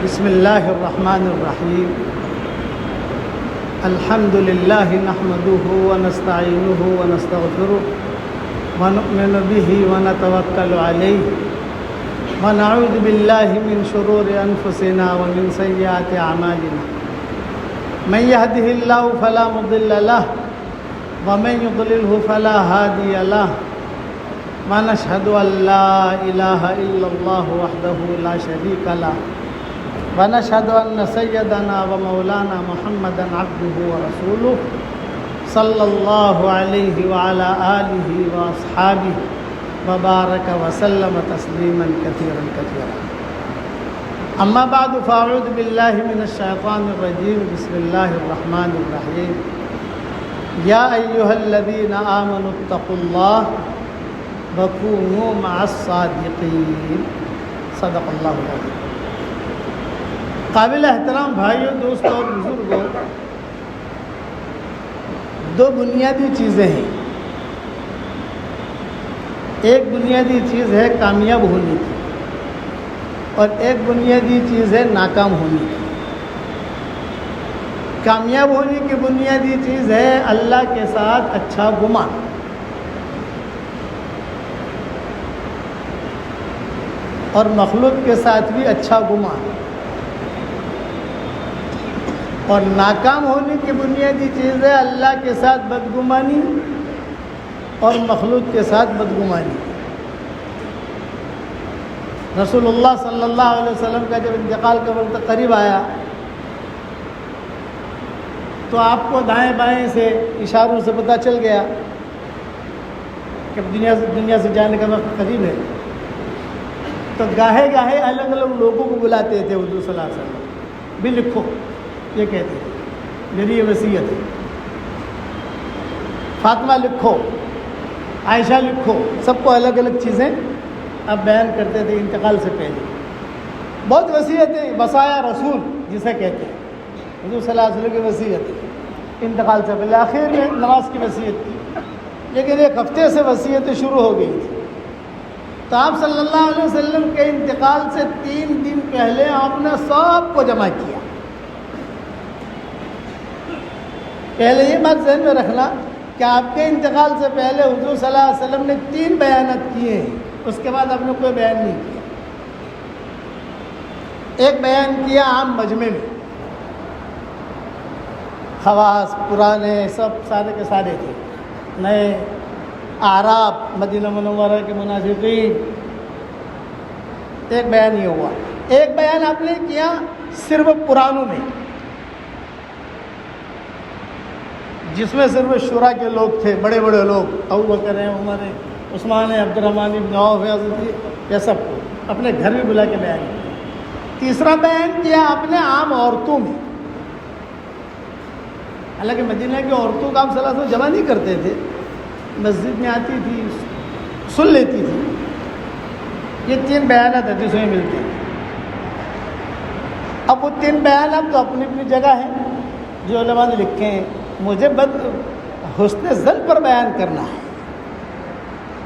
بسم اللہ الرحمن الرحیم الحمد للہ نحمده ونستعینه ونستغفره ونؤمن به ونتوکل علیہ ونعوذ باللہ من شرور انفسنا ومن سیئات اعمالنا من يهده الله فلا مضل له ومن يضلله فلا هادي له ونشهد ان لا اله الا الله وحده لا شريك له ونشهد ان سيدنا ومولانا محمدا عبده ورسوله صلى الله عليه وعلى آله واصحابه وبارك وسلم تسليما كثيرا كثيرا اما بعد فاعوذ بالله من الشيطان الرجيم بسم الله الرحمن الرحيم يا ايها الذين آمنوا اتقوا الله وكونوا مع الصادقين صدق الله العظيم۔ قابل احترام بھائیوں، دوستوں اور بزرگوں، دو بنیادی چیزیں ہیں۔ ایک بنیادی چیز ہے کامیاب ہونے کی اور ایک بنیادی چیز ہے ناکام ہونے کی۔ کامیاب ہونے کی بنیادی چیز ہے اللہ کے ساتھ اچھا گمان، اور مخلوق کے ساتھ بھی اچھا گمان، اور ناکام ہونے کی بنیادی چیز ہے اللہ کے ساتھ بدگمانی اور مخلوق کے ساتھ بدگمانی۔ رسول اللہ صلی اللہ علیہ وسلم کا جب انتقال کا وقت قریب آیا تو آپ کو دائیں بائیں سے اشاروں سے پتہ چل گیا کہ دنیا سے جانے کا وقت قریب ہے۔ تو گاہے گاہے الگ الگ لوگوں کو بلاتے تھے حضور صلی اللہ علیہ وسلم، بھی لکھو، یہ کہتے ہیں میری یہ وصیت ہے، فاطمہ لکھو، عائشہ لکھو، سب کو الگ الگ چیزیں اب بیان کرتے تھے انتقال سے پہلے۔ بہت وصیتیں، وصایا رسول جسے کہتے ہیں، حضور صلی اللہ علیہ وسلم کی وصیت ہے انتقال سے پہلے۔ آخر میں نماز کی وصیت تھی، لیکن ایک ہفتے سے وصیتیں شروع ہو گئی تھی۔ تو آپ صلی اللہ علیہ وسلم کے انتقال سے 3 دن پہلے آپ نے سب کو جمع کیا۔ پہلے یہ بات ذہن میں رکھنا کہ آپ کے انتقال سے پہلے حضور صلی اللہ علیہ وسلم نے 3 بیانات کیے ہیں، اس کے بعد آپ نے کوئی بیان نہیں کیا۔ ایک بیان کیا عام مجمع میں، خواص پرانے سب سارے کے سارے تھے، نئے اعراب مدینہ منورہ کے منافقین، ایک بیان یہ ہوا۔ ایک بیان آپ نے کیا صرف پرانوں میں، جس میں صرف شورا کے لوگ تھے، بڑے بڑے لوگ، ابو بکر ہیں، عمر ہیں، عثمان ہیں، عبد الرحمن بن عوف ہے، یہ سب کو اپنے گھر میں بلا کے بیان کیا۔ تیسرا بیان کیا اپنے عام عورتوں میں، حالانکہ مدینہ کی عورتوں کا آپ صلی اللہ علیہ وسلم جمع نہیں کرتے تھے، مسجد میں آتی تھی، سن لیتی تھی۔ یہ 3 بیانات حدیثوں میں ملتے ہیں۔ اب وہ 3 بیانات تو اپنی اپنی جگہ ہیں جو علماء نے لکھے ہیں، مجھے حسن ظن پر بیان کرنا ہے۔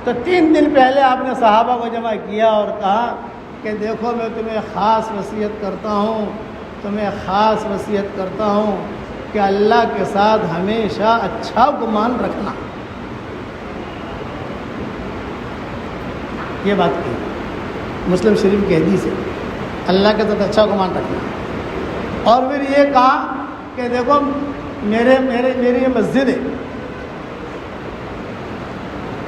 تو 3 دن پہلے آپ نے صحابہ کو جمع کیا اور کہا کہ دیکھو میں تمہیں خاص وصیت کرتا ہوں کہ اللہ کے ساتھ ہمیشہ اچھا گمان رکھنا۔ یہ بات کی مسلم شریف کی حدیث ہے، اللہ کے ساتھ اچھا گمان رکھنا۔ اور پھر یہ کہا کہ دیکھو میری یہ مسجد ہے،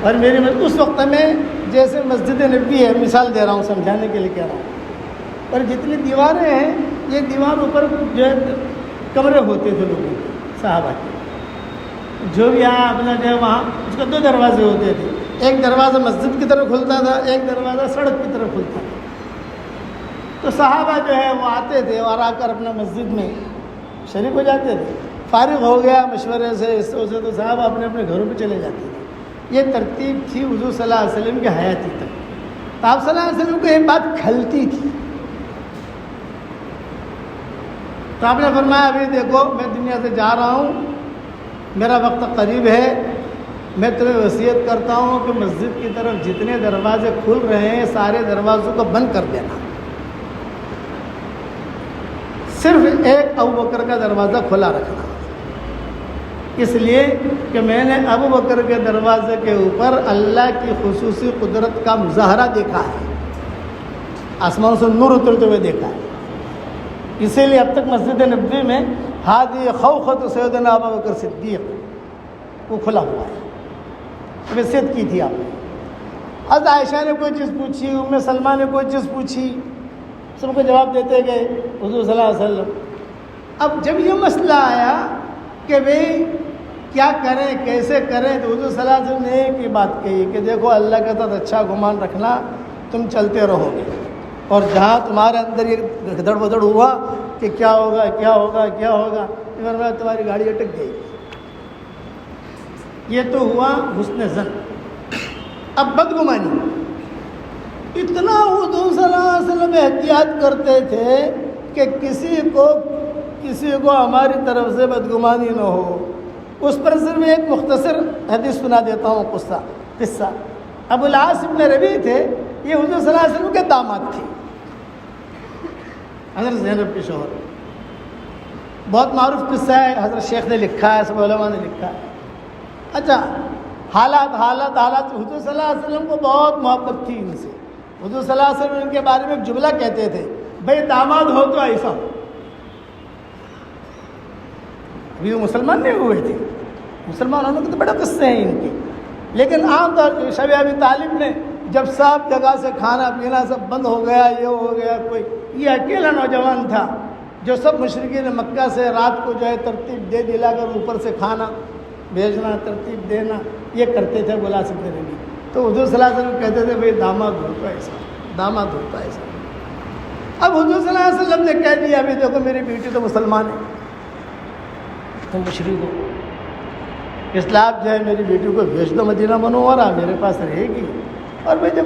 اور میری اس وقت میں جیسے مسجد نبی ہے، مثال دے رہا ہوں سمجھانے کے لیے کہہ رہا ہوں، اور جتنی دیواریں ہیں یہ دیواروں پر جو ہے کمرے ہوتے تھے لوگوں کے، صحابہ کے، جو بھی آیا اپنا جو ہے وہاں اس کے 2 دروازے ہوتے تھے، ایک دروازہ مسجد کی طرف کھلتا تھا، ایک دروازہ سڑک کی طرف کھلتا تھا۔ تو صحابہ جو ہے وہ آتے تھے اور آ کر اپنا مسجد میں شریک ہو جاتے تھے، فارغ ہو گیا مشورے سے اس سے تو صحابہ اپنے اپنے گھروں پہ چلے جاتے تھے۔ یہ ترتیب تھی حضور صلی اللہ علیہ وسلم کی حیاتی تک۔ تو آپ صلی اللہ علیہ وسلم کو یہ بات کھلتی تھی، تو آپ نے فرمایا ابھی دیکھو میں دنیا سے جا رہا ہوں، میرا وقت قریب ہے، میں تمہیں وصیت کرتا ہوں کہ مسجد کی طرف جتنے دروازے کھل رہے ہیں سارے دروازوں کو بند کر دینا، صرف ایک ابو بکر کا دروازہ کھلا رکھنا، اس لیے کہ میں نے ابو بکر کے دروازے کے اوپر اللہ کی خصوصی قدرت کا مظاہرہ دیکھا ہے، آسمان سے نور اترتے ہوئے دیکھا ہے۔ اسی لیے اب تک مسجد نبوی میں ہادی خوخت سیدنا ابو بکر صدیق وہ کھلا ہوا ہے، وصیت کی تھی آپ نے۔ حضرت عائشہ نے کوئی چیز پوچھی، ام سلمہ نے کوئی چیز پوچھی، سب کو جواب دیتے گئے حضور صلی اللہ علیہ وسلم۔ اب جب یہ مسئلہ آیا کہ بھئی کیا کریں کیسے کریں، تو حضور صلی اللہ علیہ وسلم نے ایک ہی بات کہی کہ دیکھو اللہ کے ساتھ اچھا گمان رکھنا، تم چلتے رہو گے، اور جہاں تمہارے اندر یہ گھدڑ بدڑ ہوا کہ کیا ہوگا کیا ہوگا کیا ہوگا، تمہاری گاڑی اٹک گئی۔ یہ تو ہوا حسن ظن۔ اب بدگمانی، اتنا حضور صلی اللہ علیہ وسلم احتیاط کرتے تھے کہ کسی کو ہماری طرف سے بدگمانی نہ ہو۔ اس پر صرف ایک مختصر حدیث سنا دیتا ہوں، قصہ۔ ابو العاص ابن ربیع تھے، یہ حضور صلی اللہ علیہ وسلم کے داماد تھے، حضرت زینب کے شوہر۔ بہت معروف قصہ ہے، حضرت شیخ نے لکھا ہے، سب علماء نے لکھا ہے۔ اچھا، حالات حضور صلی اللہ علیہ وسلم کو بہت محبت تھی ان سے۔ حضور صلی اللہ علیہ وسلم ان کے بارے میں ایک جملہ کہتے تھے، بھائی داماد ہو تو ایسا ہو۔ ابھی وہ مسلمان نہیں ہوئے تھے، مسلمان ہونے کے تو بڑے قصے ہیں ان کے، لیکن عام طور پر شب ابی طالب نے جب سب جگہ سے کھانا پینا سب بند ہو گیا، یہ ہو گیا، کوئی یہ اکیلا نوجوان تھا جو سب مشرکین مکہ سے رات کو جو ہے ترتیب دے دلا کر اوپر سے کھانا بھیجنا، ترتیب دینا، یہ کرتے تھے بلا سکتے نہیں۔ تو حضور صلی اللہ علیہ وسلم کہتے تھے بھائی داماد ہوتا ایسا، داماد ہوتا ایسا۔ اب حضور صلی اللہ علیہ وسلم نے کہہ دیا ابھی دیکھو میری بیٹی تو مسلمان ہے، تم مشرک ہو، اس لیے آپ جو ہے میری بیٹی کو بھیج دو مدینہ منورہ، میرے پاس رہے گی، اور بھائی جب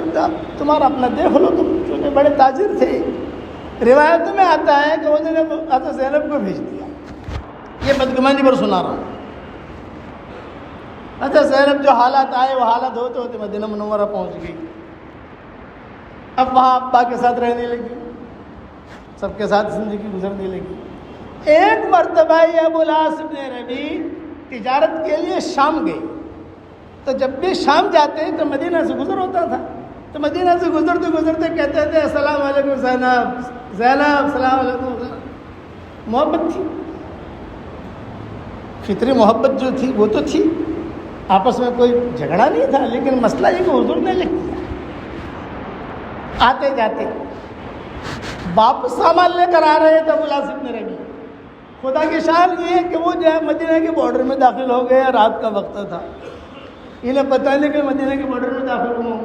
تمہارا اپنا دیکھ لو، تم چونکہ بڑے تاجر تھے۔ روایتوں میں آتا ہے کہ انہوں نے حضرت زینب کو بھیج دیا، یہ بدگمانی پر سنا رہا ہوں۔ اچھا، زینب جو حالات آئے وہ حالات ہوتے ہوتے مدینہ منورہ پہنچ گئی۔ اب وہاں ابا کے ساتھ رہنے لگی، سب کے ساتھ زندگی گزرنے لگی۔ ایک مرتبہ یہ ابو العاص ابن ربیع تجارت کے لیے شام گئے، تو جب بھی شام جاتے تو مدینہ سے گزر ہوتا تھا، تو مدینہ سے گزرتے گزرتے کہتے تھے السلام علیکم زینب، زینب السلام علیکم۔ محبت تھی، فطری محبت جو تھی وہ تو تھی، آپس میں کوئی جھگڑا نہیں تھا، لیکن مسئلہ یہ کہ حضور نے لکھ دیا۔ آتے جاتے واپس سامان لے کر آ رہے تھے ابو العاص ابن ربیع۔ خدا کی شان یہ ہے کہ وہ جو ہے مدینہ کے بارڈر میں داخل ہو گئے، رات کا وقت تھا، انہیں پتہ نہیں کہ مدینہ کے بارڈر میں داخل ہوں۔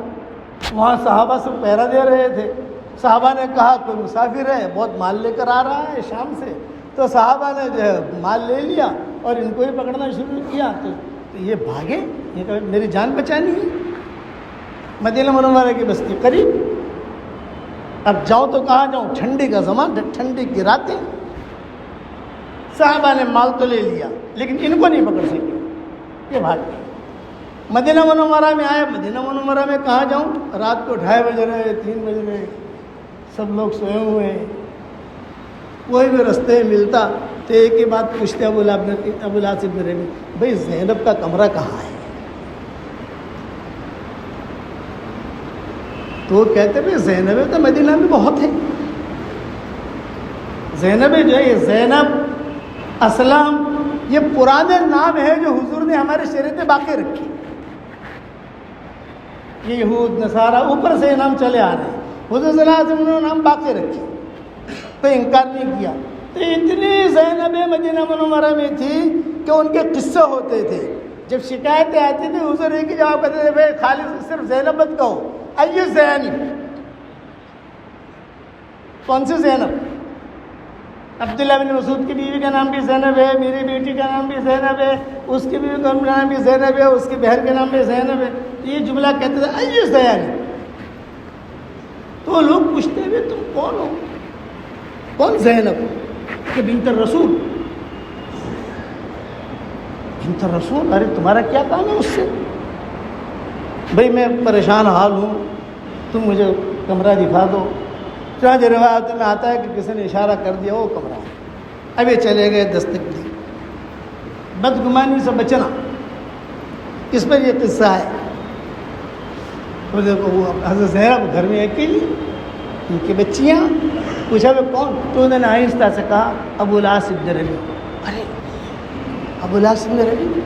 وہاں صحابہ سب پہرا دے رہے تھے۔ صحابہ نے کہا کوئی مسافر ہے، بہت مال لے کر آ رہا ہے شام سے، تو صحابہ نے جو ہے مال لے لیا اور ان کو ہی پکڑنا شروع کیا، تو یہ بھاگے، یہ کہ میری جان بچانی ہے۔ مدینہ منورہ کی بستی قریب، اب جاؤں تو کہاں جاؤں، ٹھنڈی کا زمان، ٹھنڈی کی راتیں۔ صحابہ نے مال تو لے لیا لیکن ان کو نہیں پکڑ سکے، یہ بھاگ گئے۔ مدینہ منورہ میں آئے، مدینہ منورہ میں کہاں جاؤں، رات کو 2:30 بج رہے، 3 بج رہے، سب لوگ سوئے ہوئے ہیں، کوئی بھی رستے ملتا تو ایک ہی بات پوچھتے ابو العاص ابن ربیع، بھائی زینب کا کمرہ کہاں ہے؟ تو وہ کہتے بھائی زینب تو مدینہ میں بہت ہے، زینب جو ہے یہ زینب، اسلم، یہ پرانے نام ہے جو حضور نے ہمارے شریعت باقی رکھی۔ یہ یہود نصارہ اوپر سے یہ نام چلے آ رہے ہیں، حضور صلی اللہ علیہ وسلم نے نام باقی رکھے، تو انکار نہیں کیا۔ تو اتنی زینب مدینہ منورہ میں تھی کہ ان کے قصے ہوتے تھے، جب شکایتیں آتی تھی حضور ایک ہی جواب کرتے تھے، بھائی خالی صرف زینب مت کہو، ایو زینب، کون سی زینب؟ عبداللہ بن مسعود کی بیوی کا نام بھی زینب ہے، میری بیٹی کا نام بھی زینب ہے، اس کی بیوی کا نام بھی زینب ہے، اس کی بہن کا نام بھی زینب ہے۔ یہ جملہ کہتے تھے ایو زینب۔ تو لوگ پوچھتے ہوئے تم کون ہو؟ کون زینب؟ کہ بنت الرسول۔ بنت الرسول، ارے تمہارا کیا کام ہے اس سے؟ بھائی میں پریشان حال ہوں، تم مجھے کمرہ دکھا دو۔ چنانچہ روایت میں آتا ہے کہ کسی نے اشارہ کر دیا وہ کمرہ ہے۔ اب یہ چلے گئے دستک دی. بدگمانی سے بچنا، اس پر یہ قصہ ہے. وہ دیکھو وہ حضرت زینب گھر میں اکیلی، ان کی بچیاں. پوچھا وہ کون؟ تو انہوں نے آہستہ سے کہا ابو العاص ابن ربیع. ارے ابو العاص ابن ربیع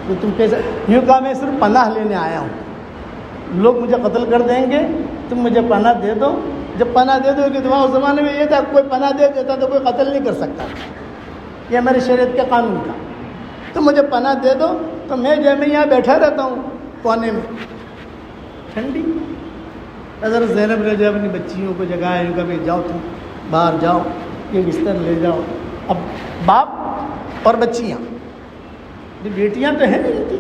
تو تم کیسے؟ یوں کہا میں صرف پناہ لینے آیا ہوں، لوگ مجھے قتل کر دیں گے، تم مجھے پناہ دے دو. جب پناہ دے دو کہ تمہارے اس زمانے میں یہ تھا کوئی پناہ دے دیتا تو کوئی قتل نہیں کر سکتا، یہ ہماری شریعت کے قانون کا. تم مجھے پناہ دے دو تو میں یہاں بیٹھا رہتا ہوں کونے میں ٹھنڈی. حضرت زینب نے جو اپنی بچیوں کو جگایا، ان کا بھی جاؤ تم باہر جاؤ، یہ بستر لے جاؤ. اب باپ اور بچیاں، بیٹیاں تو ہیں نہیں تھی،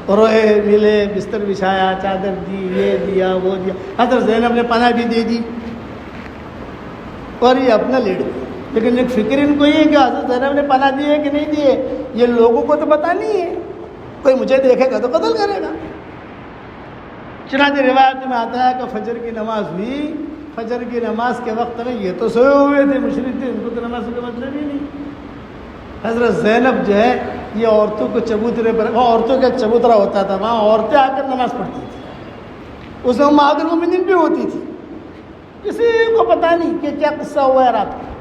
روئے ملے، بستر بچھایا، چادر دی، یہ دیا وہ دیا. حضرت زینب نے پناہ بھی دے دی اور یہ اپنا لیٹ گئی. لیکن ایک فکر ان کو یہ ہے کہ حضرت زینب نے پناہ دی ہے کہ نہیں دی ہے، یہ لوگوں کو تو پتہ نہیں ہے، کوئی مجھے دیکھے گا تو قتل کرے گا. چنانچہ روایت میں آتا ہے کہ فجر کی نماز ہوئی. فجر کی نماز کے وقت میں یہ تو سوئے ہوئے تھے، مشرک تھے، ان کو تو نماز کا مطلب ہی نہیں. حضرت زینب جو ہے یہ عورتوں کو چبوترے پر، وہاں عورتوں کا چبوترا ہوتا تھا، وہاں عورتیں آ کر نماز پڑھتی تھیں. اس میں امہات المومنین بھی ہوتی تھی. کسی کو پتہ نہیں کہ کیا قصہ ہوا ہے رات کو.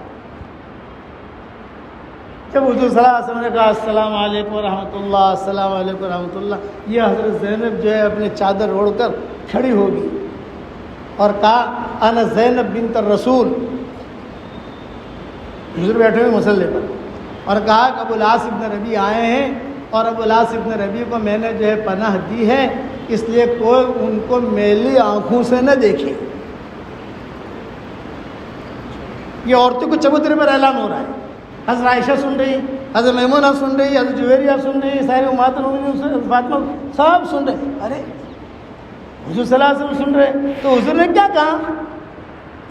جب حضور صلی اللہ علیہ وسلم نے کہا السلام علیکم ورحمۃ اللہ، السلام علیکم ورحمۃ اللہ، یہ حضرت زینب جو ہے اپنے چادر اوڑھ کر کھڑی ہوگی اور کہا انا زینب بنت الرسول. حضور بیٹھے ہوئے مصلی پر، اور کہا کہ ابو العاص ابن ربیع آئے ہیں اور ابو العاص ابن ربیع کو میں نے جو ہے پناہ دی ہے، اس لیے کوئی ان کو میلی آنکھوں سے نہ دیکھے. یہ عورتوں کو چبوترے پر اعلان ہو رہا ہے. حضرت عائشہ سن رہی، حضرت میمونہ سن رہی، حضرت جویریہ سن رہی، سارے امہات المومنین فاطمہ سب سن رہے. ارے حضور صلی اللہ علیہ وسلم سن رہے تو حضور نے کیا کہا؟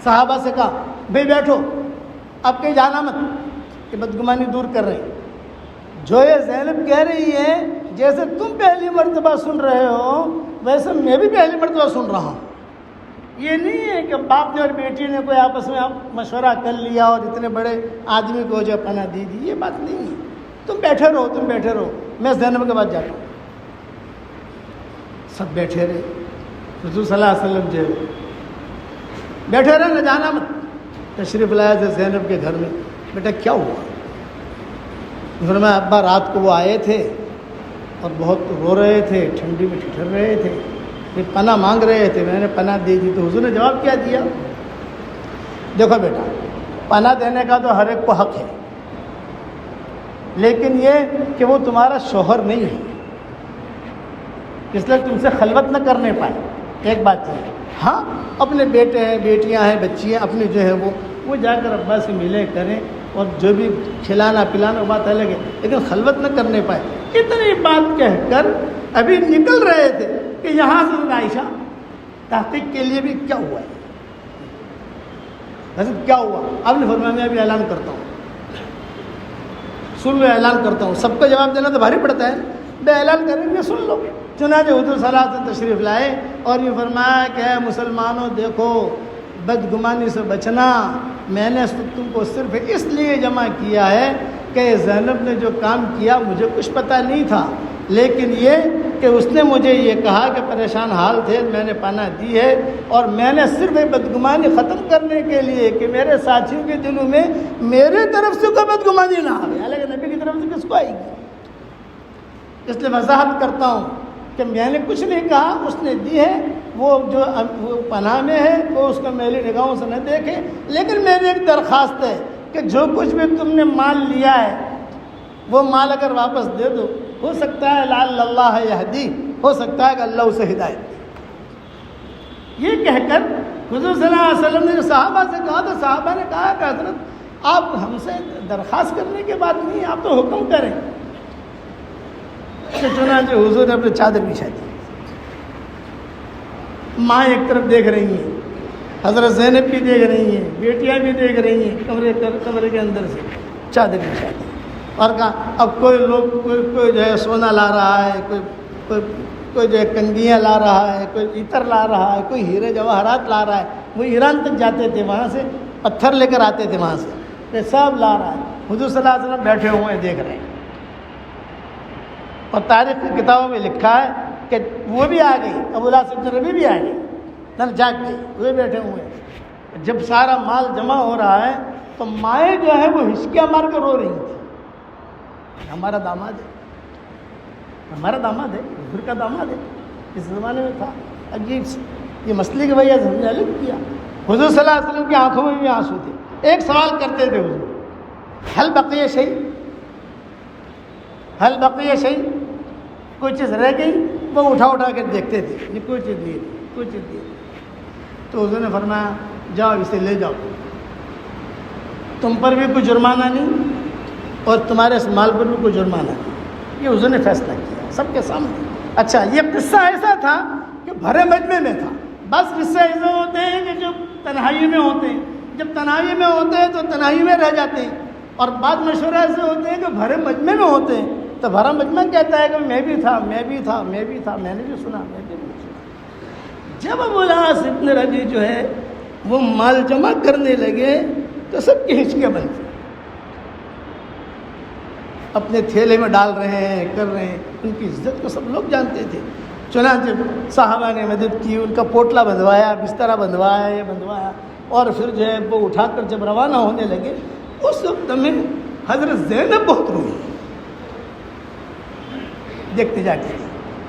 صحابہ سے کہا بھائی بیٹھو، اب کہیں جانا مت، کہ بدگمانی دور کر رہے ہیں. جو یہ زینب کہہ رہی ہے جیسے تم پہلی مرتبہ سن رہے ہو ویسے میں بھی پہلی مرتبہ سن رہا ہوں. یہ نہیں ہے کہ باپ نے اور بیٹی نے کوئی آپس میں مشورہ کر لیا اور اتنے بڑے آدمی کو جو پناہ دی دی، یہ بات نہیں ہے. تم بیٹھے رہو، تم بیٹھے رہو، میں زینب کے بعد جاتا ہوں. سب بیٹھے رہے. حضور صلی اللہ علیہ وسلم جو بیٹھے رہے، نہ جانا مت. تشریف لایا تھے زینب کے گھر میں. بیٹا کیا ہوا؟ فرمایا ابا رات کو وہ آئے تھے اور بہت رو رہے تھے، ٹھنڈی میں ٹھٹر رہے تھے، یہ پناہ مانگ رہے تھے، میں نے پناہ دے دی. تو حضور نے جواب کیا دیا؟ دیکھو بیٹا، پناہ دینے کا تو ہر ایک کو حق ہے، لیکن یہ کہ وہ تمہارا شوہر نہیں ہے، اس لیے تم سے خلوت نہ کرنے پائے. ایک بات یہ ہے، ہاں اپنے بیٹے ہیں، بیٹیاں ہیں، بچیاں اپنی جو ہے وہ جا کر ابا سے ملے کریں اور جو بھی کھلانا پلانا بات الگ ہے، لیکن خلوت نہ کرنے پائے. اتنی بات کہہ کر ابھی نکل رہے تھے کہ یہاں سے عائشہ تحقیق کے لیے بھی کیا ہوا ہے، حضرت کیا ہوا؟ اب نے فرمایا میں ابھی اعلان کرتا ہوں، سن لو، اعلان کرتا ہوں. سب کو جواب دینا تو بھاری پڑتا ہے، بے اعلان کریں گے سن لو. چنانچہ حضور صلی اللہ علیہ وسلم تشریف لائے اور یہ فرمایا کہ اے مسلمانوں دیکھو، بدگمانی سے بچنا میں نے تم کو صرف اس لیے جمع کیا ہے کہ زینب نے جو کام کیا مجھے کچھ پتہ نہیں تھا، لیکن یہ کہ اس نے مجھے یہ کہا کہ پریشان حال تھے، میں نے پناہ دی ہے، اور میں نے صرف بدگمانی ختم کرنے کے لیے کہ میرے ساتھیوں کے دلوں میں میرے طرف سے کوئی بدگمانی نہ آئے. حالانکہ نبی کی طرف سے کس کو آئے گی؟ اس لیے وضاحت کرتا ہوں کہ میں نے کچھ نہیں کہا، اس نے دی ہے، وہ جو پناہ میں ہے وہ اس کو میری نگاہوں سے نہ دیکھے. لیکن میری ایک درخواست ہے کہ جو کچھ بھی تم نے مال لیا ہے وہ مال اگر واپس دے دو، ہو سکتا ہے لعل اللہ یہدی، ہو سکتا ہے کہ اللہ اسے ہدایت دے. یہ کہہ کر حضور صلی اللہ علیہ وسلم نے صحابہ سے کہا تو صحابہ نے کہا کہ حضرت آپ ہم سے درخواست کرنے کی بات نہیں، آپ تو حکم کریں. چنانچہ حضور نے اپنے چادر بچھا دی. ماں ایک طرف دیکھ رہی ہیں، حضرت زینب بھی دیکھ رہی ہیں، بیٹیاں بھی دیکھ رہی ہیں، کمرے کے اندر سے چادر بچھا دی اور کہا اب کوئی لوگ کوئی جو ہے سونا لا رہا ہے، کوئی جو ہے کنگیاں لا رہا ہے، کوئی عطر لا رہا ہے، کوئی ہیرے جواہرات لا رہا ہے. وہ ایران تک جاتے تھے، وہاں سے پتھر لے کر آتے تھے وہاں سے. پیشاب لا رہا ہے، حضور صلی اللہ علیہ وسلم بیٹھے ہوئے ہیں دیکھ رہے ہیں. اور تاریخ کی کتابوں میں لکھا ہے کہ وہ بھی آ گئی، ابو العاص بن ربیع بھی آ گئی، نل جاگ گئی، وہ بیٹھے ہوئے ہیں. جب سارا مال جمع ہو رہا ہے تو مائیں جو ہے وہ ہچکیاں مار کے رو رہی تھی. ہمارا داماد ہے، ہمارا داماد ہے، حضور کا داماد ہے. اس زمانے میں تھا عجیب سے یہ مسئلے کی وجہ سے ہم نے الگ کیا. حضور صلی اللہ علیہ وسلم کی آنکھوں میں بھی آنسو تھے. ایک سوال کرتے تھے حضور، حل بقیہ شیء، حل بقیہ شیء، کوئی چیز رہ گئی؟ وہ اٹھا کے دیکھتے تھے، یہ کوئی چیز نہیں تھی، کوئی چیز نہیں تھی. تو حضور نے فرمایا جاؤ اسے لے جاؤ، تم پر بھی کوئی جرمانہ نہیں اور تمہارے اس مال پر بھی کوئی جرمانہ نہیں. یہ حضور نے فیصلہ کیا سب کے سامنے. اچھا یہ قصہ ایسا تھا کہ بھرے مجمع میں تھا. بس قصے ایسے ہوتے ہیں کہ جو تنہائی میں ہوتے ہیں، جب تنہائی میں ہوتے ہیں تو تنہائی میں رہ جاتے ہیں، اور بعض مشورے ایسے ہوتے ہیں کہ بھرے مجمع میں ہوتے ہیں تو بھرا مجمع کہتا ہے کہ میں بھی تھا، میں بھی تھا، میں بھی تھا، میں نے بھی سنا، میں بھی نہیں سنا. جب ابو العاص ابن ربیع جو ہے وہ مال جمع کرنے لگے تو سب کی ہچکیاں بنتی، اپنے تھیلے میں ڈال رہے ہیں، کر رہے ہیں. ان کی عزت کو سب لوگ جانتے تھے. چنانچہ صحابہ نے مدد کی، ان کا پوٹلا بندھوایا، بسترا بندھوایا، یہ بندھوایا، اور پھر جو ہے وہ اٹھا کر جب روانہ ہونے لگے اس وقت میں حضرت زینب بہت روئی. دیکھتے جاتے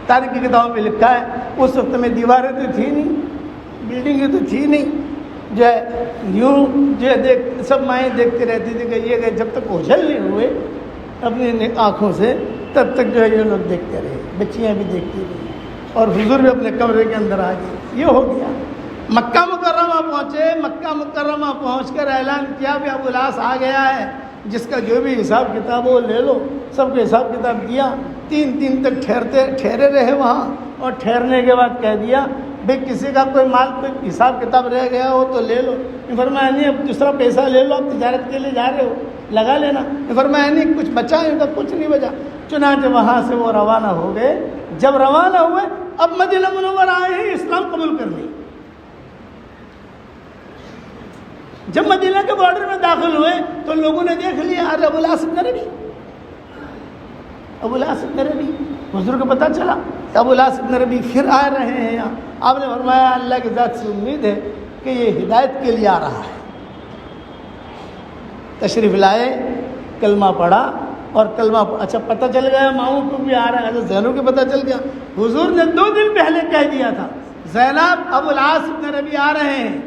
تاریخ کی کتابوں میں لکھا ہے اس وقت میں دیواریں تو تھی نہیں، بلڈنگیں تو تھی نہیں، جو ہے یوں جو ہے سب مائیں دیکھتے رہتی تھی کہ یہ جب تک اوجھل نہیں ہوئے اپنی آنکھوں سے تب تک جو ہے یہ لوگ دیکھتے رہے، بچیاں بھی دیکھتی رہی، اور حضور بھی اپنے کمرے کے اندر آ گئے. یہ ہو گیا. مکہ مکرمہ پہنچے. مکہ مکرمہ پہنچ کر اعلان کیا کہ ابو العاص آ گیا ہے، جس کا جو بھی حساب کتاب ہو لے لو. سب کو حساب کتاب دیا. 3 دن تک ٹھہرے رہے وہاں، اور ٹھہرنے کے بعد کہہ دیا بھائی کسی کا کوئی مال کوئی حساب کتاب رہ گیا ہو تو لے لو. فرمایا نہیں اب دوسرا پیسہ لے لو، اب تجارت کے لیے جا رہے ہو لگا لینا. فرمایا نہیں کچھ بچا ہے تو کچھ نہیں بچا. چنانچہ وہاں سے وہ روانہ ہو گئے. جب روانہ ہوئے اب مدینہ منورہ آئے ہیں اسلام قبول کرنے. جب مدینہ کے بارڈر میں داخل ہوئے تو لوگوں نے دیکھ لیا ارے ابو العاص بن ربیع، ابو العاص بن ربیع. حضور کو پتہ چلا کہ ابو العاص بن ربیع پھر آ رہے ہیں یہاں. آپ نے فرمایا اللہ کی ذات سے امید ہے کہ یہ ہدایت کے لیے آ رہا ہے. تشریف لائے، کلمہ پڑھا، اور کلمہ اچھا پتہ چل گیا ماؤں کو بھی آ رہا ہے. زینب کو پتہ چل گیا. حضور نے 2 دن پہلے کہہ دیا تھا زینب ابو العاص بن ربیع آ رہے ہیں،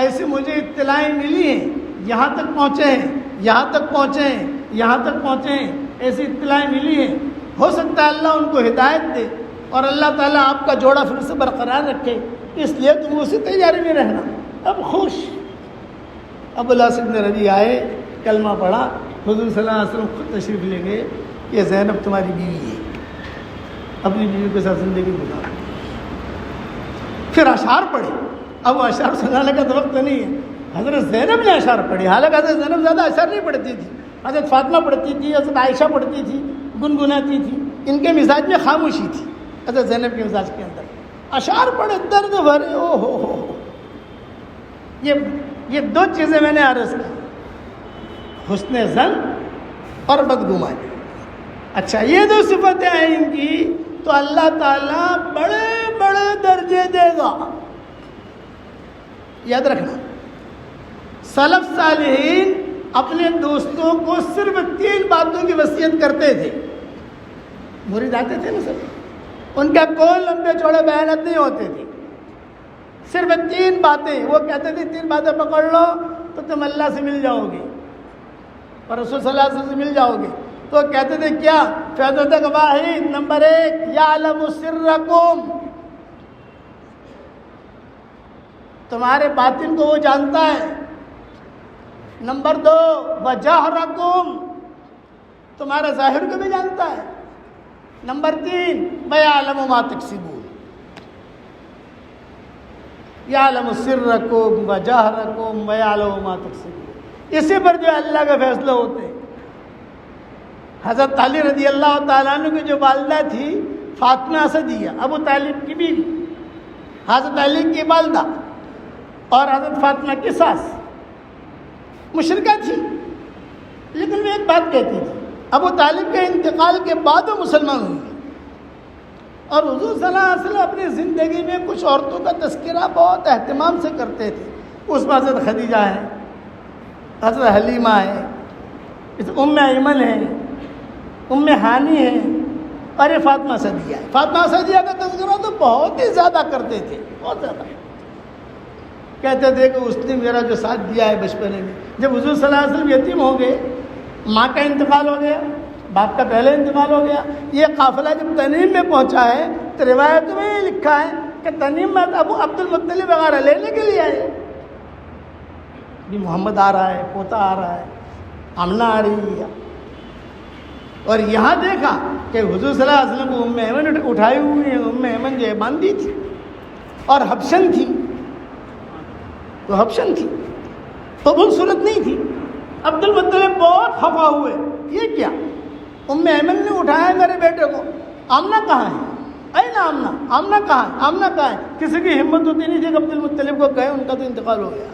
ایسے مجھے اطلاعیں ملی ہیں، یہاں تک پہنچے ہیں، یہاں تک پہنچے ہیں، یہاں تک پہنچے ہیں، ایسی اطلاعیں ملی ہیں. ہو سکتا ہے اللہ ان کو ہدایت دے اور اللہ تعالیٰ آپ کا جوڑا پھر سے برقرار رکھے، اس لیے تم اسی تیاری میں رہنا. اب خوش. ابو العاص بن ربیع آئے، کلمہ پڑھا. حضور صلی اللہ علیہ وسلم خود تشریف لے گئے کہ زینب تمہاری بیوی ہے، اپنی بیوی کے ساتھ زندگی گزارو. پھر اشعار پڑھے. اب وہ اشعار سنانے کا تو وقت نہیں ہے. حضرت زینب نے اشعار پڑھی. حالانکہ حضرت زینب زیادہ اشعار نہیں پڑھتی تھی، حضرت فاطمہ پڑھتی تھی، حضرت عائشہ پڑھتی تھی، گنگناتی تھی. ان کے مزاج میں خاموشی تھی. حضرت زینب کے مزاج کے اندر اشعار پڑھے، درد بھرے. او ہو یہ 2 چیزیں میں نے عرض کی، حسن ظن اور بدگمانی. اچھا یہ 2 صفتیں ہیں ان کی تو اللہ تعالیٰ بڑے بڑے درجے دے گا. یاد رکھنا سلف صالحین اپنے دوستوں کو صرف 3 باتوں کی وصیت کرتے تھے. مرید آتے تھے نا سب، ان کا کوئی لمبے چوڑے بیانات نہیں ہوتے تھے، صرف 3 باتیں. وہ کہتے تھے 3 باتیں پکڑ لو تو تم اللہ سے مل جاؤ گے اور رسول صلی اللہ علیہ وسلم سے مل جاؤ گے. تو کہتے تھے کیا؟ فیض واحد نمبر 1 یعلم سرکم، تمہارے باطن کو وہ جانتا ہے. نمبر 2 وجہرکم، تمہارے ظاہر کو بھی جانتا ہے. نمبر 3 ویعلم ما تکسبون، یعلم سرکم وجہرکم ویعلم ما تکسبون. اسی پر جو اللہ کے فیصلے ہوتے ہیں. حضرت علی رضی اللہ تعالیٰ عنہ کی جو والدہ تھی فاطمہ اسدیہ، ابو طالب کی بیوی، حضرت علی کی والدہ اور حضرت فاطمہ کی ساس، مشرکہ تھی. لیکن وہ ایک بات کہتی تھی، ابو طالب کے انتقال کے بعد وہ مسلمان ہوئی، اور حضور صلی اللہ علیہ وسلم اپنی زندگی میں کچھ عورتوں کا تذکرہ بہت اہتمام سے کرتے تھے. اس میں حضرت خدیجہ ہے، حضرت حلیمہ ہے، ام ایمن ہے، ام ہانی ہے، اور یہ فاطمہ صدیہ ہے. فاطمہ صدیہ کا تذکرہ تو بہت ہی زیادہ کرتے تھے، بہت زیادہ. کہتے تھے کہ اس نے میرا جو ساتھ دیا ہے بچپنے میں. جب حضور صلی اللہ علیہ وسلم یتیم ہو گئے، ماں کا انتقال ہو گیا، باپ کا پہلے انتقال ہو گیا، یہ قافلہ جب تنعیم میں پہنچا ہے تو روایت میں یہ لکھا ہے کہ تنعیم میں ابو عبد المطلب وغیرہ لینے کے لیے آئے. بھی محمد آ رہا ہے، پوتا آ رہا ہے، آمنہ آ رہی ہے. اور یہاں دیکھا کہ حضور صلی اللہ علیہ وسلم کو ام ایمن اٹھائی ہوئی ہے. ام ایمن جو ہے باندھی تھی اور حبشن تھی، تو حبشن تھی، قبول صورت نہیں تھی. عبد المطلب بہت خفا ہوئے، یہ کیا؟ ام ایمن نے اٹھایا میرے بیٹے کو. آمنہ کہاں ہے؟ اے نا آمنہ، آمنہ کہاں ہے؟ آمنہ کہاں ہے؟ کسی کی ہمت ہوتی نہیں تھی کہ عبد المطلب کو کہے، ان کا تو انتقال ہو گیا.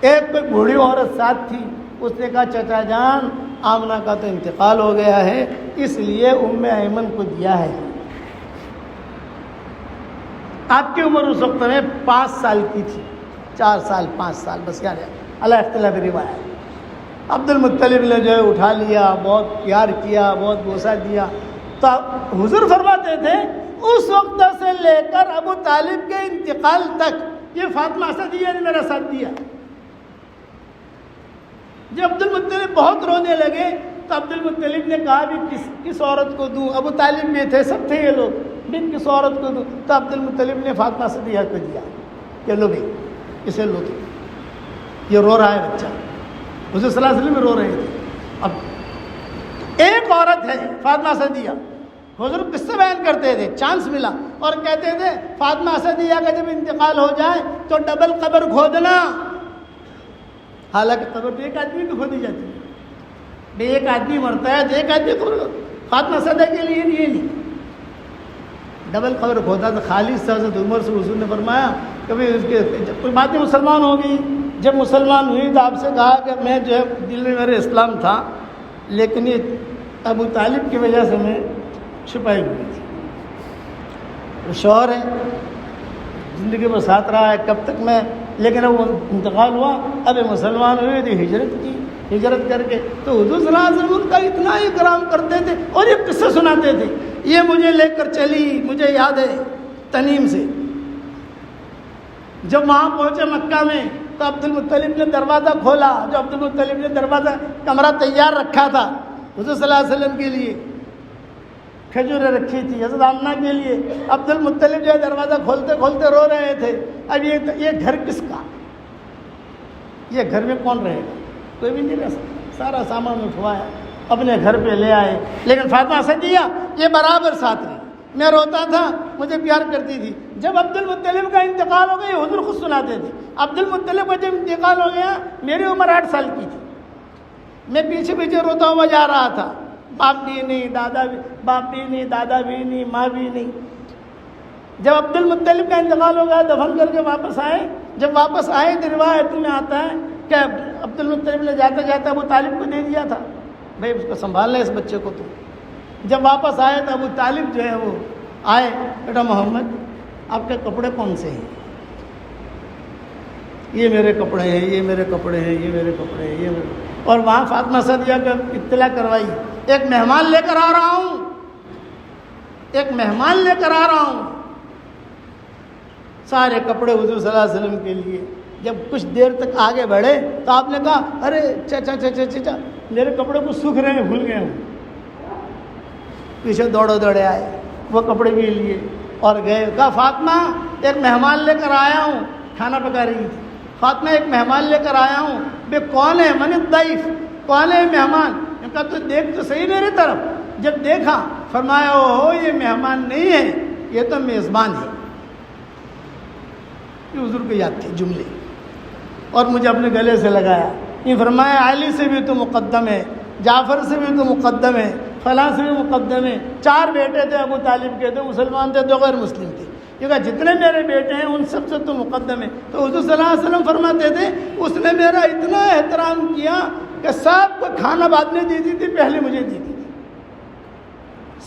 ایک کوئی بوڑھی عورت ساتھ تھی، اس نے کہا چچا جان آمنہ کا تو انتقال ہو گیا ہے، اس لیے ام ایمن کو دیا ہے. آپ کی عمر اس وقت میں 5 سال کی تھی، 4 سال 5 سال بس، کیا رہا اللہ اختلاف روایت. عبد المطلب نے جو ہے اٹھا لیا، بہت پیار کیا، بہت بوسہ دیا. تو حضور فرماتے تھے اس وقت سے لے کر ابو طالب کے انتقال تک یہ فاطمہ صدیہ نے میرا ساتھ دیا. جب عبد المطلب بہت رونے لگے تو عبد المطلب نے کہا بھی کس عورت کو دوں؟ ابو طالب بھی تھے، سب تھے یہ لوگ، بھی کس عورت کو دوں؟ تو عبد المطلب نے فاطمہ صدیہ کو دیا کہ لو بھائی اسے لو. تو یہ رو رہا ہے بچہ، حضور صلی اللہ علیہ وسلم رو رہے تھے. اب ایک عورت ہے فاطمہ صدیہ، حضور کس سے بیان کرتے تھے؟ چانس ملا اور کہتے تھے فاطمہ صدیہ کا جب انتقال ہو جائے تو ڈبل قبر کھودنا. حالانکہ قبر تو ایک آدمی کو کھودی جاتی ہے، بے ایک آدمی مرتا ہے تو ایک آدمی قبر. فاطمہ صدیہ کے لیے نہیں ڈبل قبر کھودا. تو خالد سے حضرت عمر سے حضور نے فرمایا کبھی اس کے جب کوئی باتیں مسلمان ہو گئی، جب مسلمان ہوئی تو آپ سے کہا کہ میں جو ہے دل میں میرے اسلام تھا، لیکن یہ ابو طالب کی وجہ سے میں چھپائی ہوئی تھی. وہ شوہر ہے، زندگی میں ساتھ رہا ہے، کب تک میں، لیکن اب وہ انتقال ہوا، اب مسلمان ہوئے تو ہجرت کی. ہجرت کر کے تو حضور صلی اللہ علیہ وسلم ان کا اتنا اکرام کرتے تھے اور یہ قصے سناتے تھے. یہ مجھے لے کر چلی، مجھے یاد ہے تنیم سے جب وہاں پہنچے مکہ میں تو عبد المطلب نے دروازہ کھولا. جو عبد المطلب نے دروازہ کمرہ تیار رکھا تھا حضور صلی اللہ علیہ وسلم کے لیے، کھجوریں رکھی تھی حضرت آمنہ کے لیے. عبد المطلب جو ہے دروازہ کھولتے کھولتے رو رہے تھے. اب یہ گھر کس کا؟ یہ گھر میں کون رہے گا؟ کوئی بھی نہیں رہ سکتا. سارا سامان اٹھوایا، اپنے گھر پہ لے آئے. لیکن فاطمہ صدیہ یہ برابر ساتھ رہی. میں روتا تھا، مجھے پیار کرتی تھی. جب عبد المطلب کا انتقال ہو گیا، حضور خود سناتے تھے، عبد المطلب کا جب انتقال ہو گیا میری عمر 8 سال کی تھی. میں پیچھے پیچھے روتا ہوا جا رہا تھا. باپ بھی نہیں، باپ بھی نہیں، دادا بھی نہیں، ماں بھی نہیں. جب عبد المطلب کا انتقال ہو گیا دفن کر کے واپس آئے. جب واپس آئے تو روایت میں آتا ہے کہ عبد المطلب نے جاتا جاتا ابو طالب کو دے دیا تھا، بھائی اس کو سنبھالنا اس بچے کو. تو جب واپس آئے تو ابو طالب جو ہے وہ آئے، بیٹا محمد آپ کے کپڑے کون سے ہیں؟ یہ میرے کپڑے ہیں، یہ میرے کپڑے ہیں، یہ میرے کپڑے ہیں، یہ میرے. اور وہاں فاطمہ صدیہ کو اطلاع کروائی، ایک مہمان لے کر آ رہا ہوں، ایک مہمان لے کر آ رہا ہوں. سارے کپڑے حضور صلی اللہ علیہ وسلم کے لیے. جب کچھ دیر تک آگے بڑھے تو آپ نے کہا ارے چچا میرے کپڑے کو سوکھ رہے ہیں، بھول گئے ہوں. پیچھے دوڑے آئے، وہ کپڑے بھی لیے اور گئے. کہا فاطمہ ایک مہمان لے کر آیا ہوں. کھانا پکا رہی تھی. فاطمہ ایک مہمان لے کر آیا ہوں. بے کون ہے؟ من الضیف، کون ہے مہمان؟ نے کہا تو دیکھ تو صحیح میرے طرف. جب دیکھا فرمایا او یہ مہمان نہیں ہے، یہ تو میزبان ہے. یہ حضور کو یاد تھے جملے اور مجھے اپنے گلے سے لگایا. یہ فرمایا علی سے بھی تو مقدم ہے، جعفر سے بھی تو مقدم ہے، فلاں سے بھی مقدم ہے. 4 بیٹے تھے ابو طالب کے، 2 مسلمان تھے 2 غیر مسلم تھے. کیونکہ جتنے میرے بیٹے ہیں ان سب سے تو مقدم ہے. تو حضور صلی اللہ علیہ وسلم فرماتے تھے اس نے میرا اتنا احترام کیا کہ سب کو کھانا بعد میں دیتی تھی, پہلے مجھے دیتی تھی.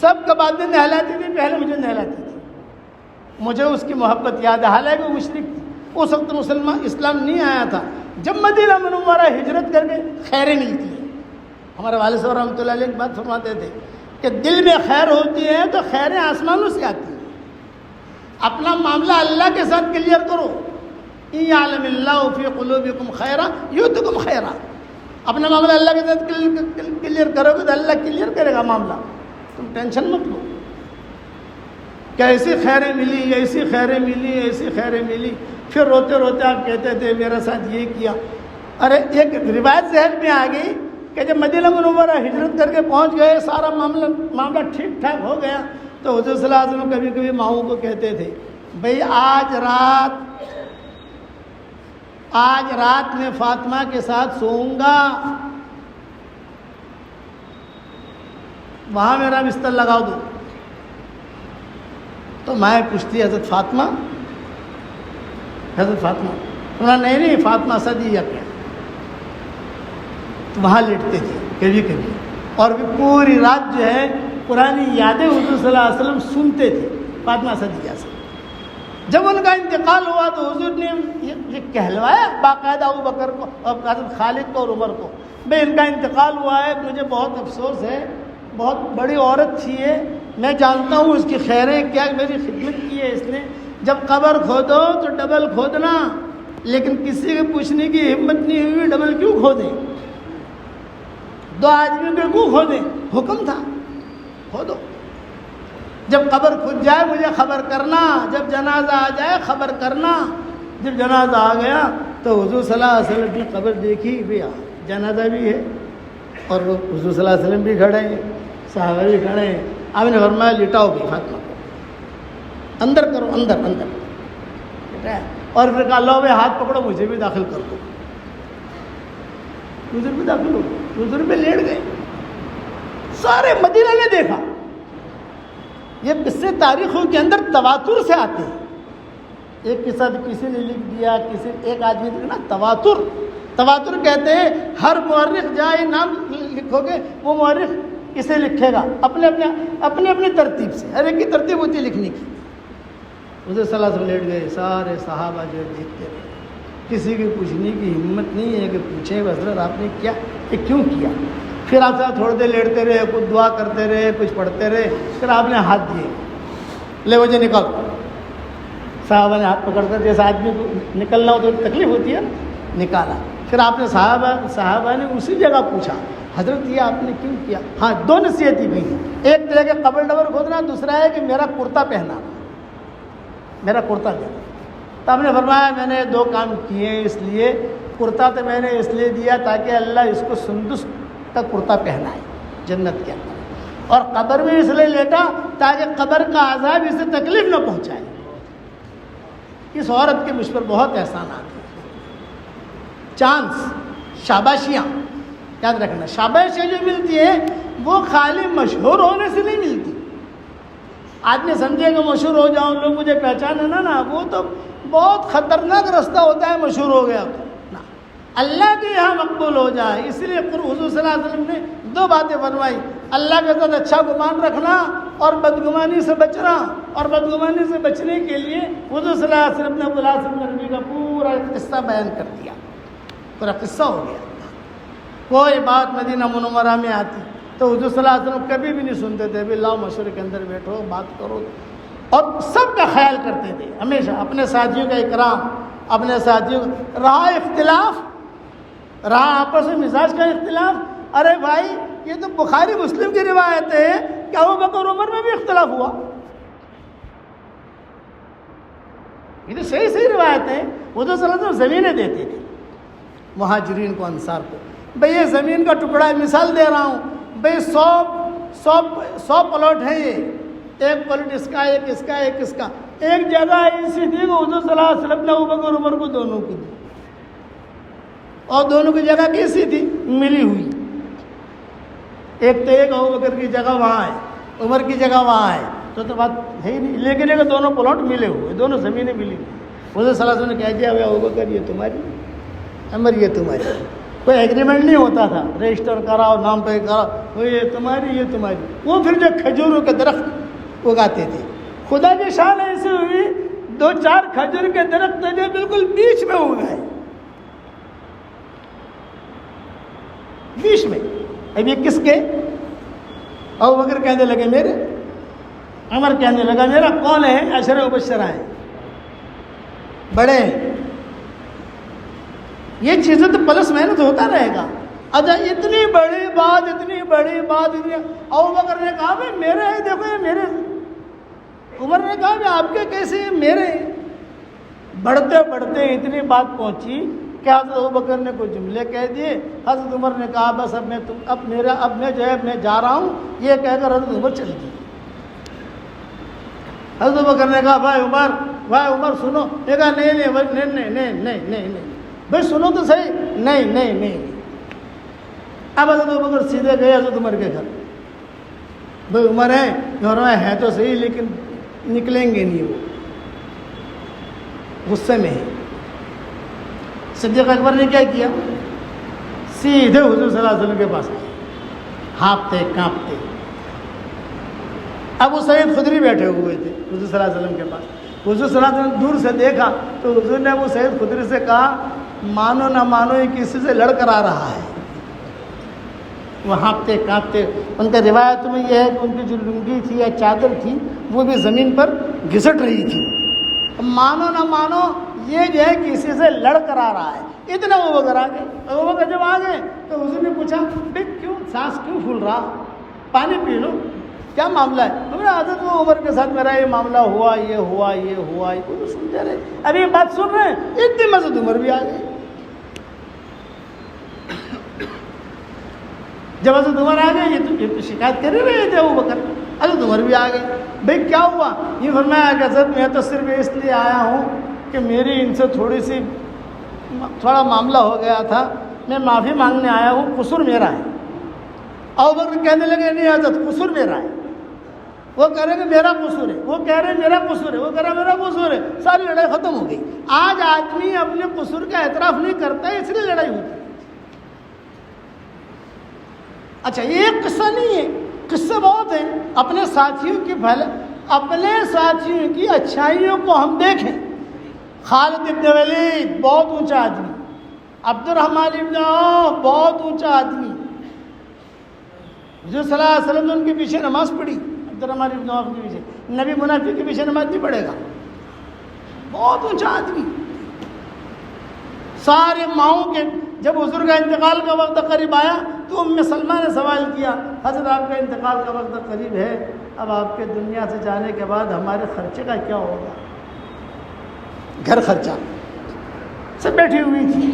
سب کو بعد میں نہلاتی تھی, پہلے مجھے نہلاتی تھی. مجھے اس کی محبت یاد ہے. حالانکہ وہ مشرک تھی اس وقت, مسلمان اسلام نہیں آیا تھا. جب مدینہ منورہ ہجرت کر کے خیریں ملتی ہیں. ہمارے والد صاحب رحمۃ اللہ علیہ ایک بات فرماتے تھے کہ دل میں خیر ہوتی ہے تو خیریں آسمانوں سے آتی ہیں. اپنا معاملہ اللہ کے ساتھ کلیئر کرو. ان یعلم اللہ فی قلوبکم خیرا یؤتکم خیرا. اپنا معاملہ اللہ کے ساتھ کلیئر کرو گے تو اللہ کلیئر کرے گا معاملہ. تم ٹینشن مت لو کہ ایسی خیریں ملی, ایسی خیریں ملی, ایسی خیریں ملی. پھر روتے روتے آپ کہتے تھے میرے ساتھ یہ کیا. ارے ایک روایت ذہن میں آ گئی کہ جب مدینہ منورہ ہجرت کر کے پہنچ گئے, سارا معاملہ ٹھیک ٹھاک ہو گیا, تو حضور صلی اللہ علیہ وسلم کبھی کبھی ماؤں کو کہتے تھے بھئی آج رات میں فاطمہ کے ساتھ سوؤں گا, وہاں میرا بستر لگا دو. تو میں پوچھتی حضرت فاطمہ نہیں فاطمہ صدیقہ کیا. تو وہاں لیٹتے تھے کبھی کبھی, اور پوری رات جو ہے پرانی یادیں حضور صلی اللہ علیہ وسلم سنتے تھے فاطمہ صدیقہ سے. جب ان کا انتقال ہوا تو حضور نے یہ کہلوایا باقاعدہ ابو بکر کو اور حضرت خالد کو اور عمر کو, بھائی ان کا انتقال ہوا ہے, مجھے بہت افسوس ہے, بہت بڑی عورت تھی ہے, میں جانتا ہوں اس کی خیریں کیا, میری خدمت کی ہے اس نے. جب قبر کھودو تو ڈبل کھودنا, لیکن کسی کے پوچھنے کی ہمت نہیں ہوئی ڈبل کیوں کھودیں, 2 آدمیوں کے کیوں کھودیں, حکم تھا کھودو. جب قبر کھود جائے مجھے خبر کرنا, جب جنازہ آ جائے خبر کرنا. جب جنازہ آ گیا تو حضور صلی اللہ علیہ وسلم کی قبر دیکھی, بھی جنازہ بھی ہے اور حضور صلی اللہ علیہ وسلم بھی کھڑے ہیں, صحابہ بھی کھڑے ہیں. آپ نے فرمایا لٹاؤ بھی فاطمہ کو, اندر کرو, اندر لٹایا, اور پھر کہا لو بھائی ہاتھ پکڑو مجھے بھی داخل کر دو. حضور بھی داخل ہو, حضور بھی لیٹ گئے. سارے مدینہ نے دیکھا. یہ قصے تاریخوں کے اندر تواتر سے آتے ہیں. ایک قصہ کسی نے لکھ دیا, ایک آدمی نے نا تواتر کہتے ہیں. ہر مورخ جائے نام لکھو گے وہ مورخ کسے لکھے گا اپنے ترتیب سے, ہر ایک کی ترتیب ہوتی ہے لکھنے کی. حضور صلی اللہ علیہ وسلم لیٹ گئے, سارے صحابہ جو دیکھتے رہے, کسی کی پوچھنے کی ہمت نہیں ہے کہ پوچھیں حضرت آپ نے کیا, یہ کیوں کیا. پھر آپ تھوڑے دیر لیٹتے رہے, کچھ دعا کرتے رہے, کچھ پڑھتے رہے. پھر آپ نے ہاتھ دیے, لے مجھے نکال. صحابہ نے ہاتھ پکڑ کر, جیسے آدمی کو نکلنا ہو تو تکلیف ہوتی ہے, نکالا. پھر آپ نے صحابہ نے اسی جگہ پوچھا حضرت یہ آپ نے کیوں کیا. ہاں 2 نصیحتیں بھی ہیں, ایک طرح کے قبر ڈبر کھودنا, دوسرا ہے کہ میرا کرتا پہنا, میرا کرتا دینا. تو آپ نے فرمایا میں نے 2 کام کیے, اس لیے کرتا تو میں نے اس لیے دیا تاکہ اللہ اس کو سندس کا کرتا پہنائے جنت کے اندر, اور قبر میں اس لیے لیٹا تاکہ قبر کا عذاب اسے تکلیف نہ پہنچائے. اس عورت کے مجھ پر بہت احسانات ہیں. چانس, شاباشیاں یاد رکھنا, شاباشیاں جو ملتی ہیں وہ خالی مشہور ہونے سے نہیں ملتی. آدمی سمجھے کہ مشہور ہو جاؤں, لوگ مجھے پہچانے نا, وہ تو بہت خطرناک رستہ ہوتا ہے مشہور ہو گیا تو نا, اللہ کے یہاں مقبول ہو جائے. اس لیے حضور صلی اللہ علیہ وسلم نے 2 باتیں فرمائی, اللہ کے ساتھ اچھا گمان رکھنا اور بدگمانی سے بچنا. اور بدگمانی سے بچنے کے لیے حضور صلی اللہ علیہ وسلم نے ابوالقاسم نبی کا پورا قصہ بیان کر دیا, پورا قصہ ہو گیا. کوئی بات مدینہ منورہ میں آتی تو حضور صلی اللہ علیہ وسلم کبھی بھی نہیں سنتے تھے, بھی لاؤ مشورے کے اندر بیٹھو بات کرو, اور سب کا خیال کرتے تھے ہمیشہ. اپنے ساتھیوں کا اکرام, اپنے ساتھیوں رہا اختلاف, رہا آپس میں مزاج کا اختلاف. ارے بھائی یہ تو بخاری مسلم کی روایت ہے کہ ابو بکر عمر میں بھی اختلاف ہوا. یہ تو صحیح روایت ہے. حضور صلی اللہ علیہ وسلم زمینیں دیتے تھے مہاجرین کو, انصار کو. بھئی یہ زمین کا ٹکڑا ہے, مثال دے رہا ہوں, بھئی 100 پلاٹ ہے, یہ ایک پلاٹ اس کا, ایک اس کا, ایک اس کا. ایک جگہ ایسی تھی کہ حضور صلی اللہ علیہ وسلم نے ابو بکر عمر کو دونوں کو دی, اور دونوں کی جگہ کیسی تھی, ملی ہوئی. ایک تو ایک ابو بکر کی جگہ وہاں ہے, عمر کی جگہ وہاں ہے, تو تو بات ہے ہی نہیں. لیکن اگر دونوں پلاٹ ملے ہوئے, دونوں زمینیں ملی ہوئی, حضور صلی اللہ علیہ وسلم نے کہہ دیا ابو بکر یہ تمہاری, عمر یہ تمہاری. کوئی ایگریمنٹ نہیں ہوتا تھا, رجسٹر کراؤ, نام پہ کراؤ, یہ تمہاری یہ تمہاری. وہ پھر جو کھجوروں کے درخت اگاتے تھے, خدا کی شان ایسی ہوئی 2-4 کھجور کے درخت جو بالکل بیچ میں اگائے, بیچ میں. اب یہ کس کے؟ ابو بکر کہنے لگے میرے, عمر کہنے لگا میرا. کون ہے؟ عشرہ مبشرہ ہیں, بڑے ہیں. یہ چیزیں تو پلس محنت ہوتا رہے گا. اچھا اتنی بڑی بات, اتنی بڑی بات, اتنی. ابو بکر نے کہا بھائی میرے ہیں, دیکھو یہ میرے. عمر نے کہا کہ آپ کے کیسے ہیں؟ میرے. بڑھتے بڑھتے اتنی بات پہنچی کہ حضرت ابو بکر نے کچھ جملے کہہ دیے. حضرت عمر نے کہا بس اب میں جو ہے میں جا رہا ہوں, یہ کہہ کر حضرت عمر چل گئی. حضرت ابو بکر نے کہا بھائی عمر سنو. نے کہا نہیں بھائی سنو تو صحیح. نہیں. اب حضرت ابو بکر سیدھے گئے حضرت عمر کے گھر. بھائی عمر ہے تو صحیح لیکن نکلیں گے نہیں, وہ غصے میں ہے. صدیق اکبر نے کیا کیا؟ سیدھے حضور صلی اللہ علیہ وسلم کے پاس آئے, ہانپتے کانپتے. ابو سعید خدری بیٹھے ہوئے تھے حضور صلی اللہ علیہ وسلم کے پاس. حضور صلی اللہ علیہ وسلم دور سے دیکھا تو حضور نے ابو سعید خدری سے کہا مانو نہ مانو یہ کسی سے لڑ کر آ رہا ہے. وہ ہانپتے کانپتے. ان کا روایت میں یہ ہے کہ ان کی جو لنگی تھی یا چادر تھی وہ بھی زمین پر گھسٹ رہی تھی. مانو نہ مانو یہ جو ہے کسی سے لڑ کر آ رہا ہے. اتنا ابو بکر آ گئے. ابو بکر جب آ گئے تو حضور نے پوچھا بھائی کیوں سانس کیوں پھول رہا, پانی پی لو, کیا معاملہ ہے؟ ہم نے حضرت وہ عمر کے ساتھ میرا یہ معاملہ ہوا, یہ ہوا, یہ ہوا. وہ سنتے رہے. اب یہ بات سن رہے ہیں اتنی حضرت عمر بھی آ گئے. جب حضرت عمر آ گئے یہ تو شکایت کر ہی رہے تھے ابو بکر. حضرت عمر بھی آ گئے. بھائی کیا ہوا؟ یہ فرمایا کہ حضرت میں تو صرف اس لیے آیا ہوں کہ میری ان سے تھوڑا معاملہ ہو گیا تھا, میں معافی مانگنے آیا ہوں, قصور میرا ہے. ابو بکر کہنے لگے نہیں حضرت قصور میرا ہے. وہ کہہ رہے کہ میرا قصور ہے, وہ کہہ رہے میرا قصور ہے, وہ کہہ رہا میرا قصور ہے. ساری لڑائی ختم ہو گئی. آج آدمی اپنے قصور کا اعتراف نہیں کرتا ہے, اس لیے لڑائی ہوتی ہے. اچھا یہ ایک قصہ نہیں ہے, قصے بہت ہیں. اپنے ساتھیوں کی اچھائیوں کو ہم دیکھیں. خالد ابن ولید بہت اونچا آدمی, عبد الرحمن ابن عوف بہت اونچا آدمی. حضور صلی اللہ علیہ وسلم نے ان کے پیچھے نماز پڑھی. عبد الرحمن ابن عوف کے پیچھے, نبی منافق کے پیچھے نماز نہیں پڑھے گا. بہت اونچا آدمی. سارے ماؤں کے جب حضور کا انتقال کا وقت قریب آیا تو ام سلمہ نے سوال کیا حضرت آپ کا انتقال کا وقت قریب ہے, اب آپ کے دنیا سے جانے کے بعد ہمارے خرچے کا کیا ہوگا؟ گھر خرچہ. سب بیٹھی ہوئی تھی,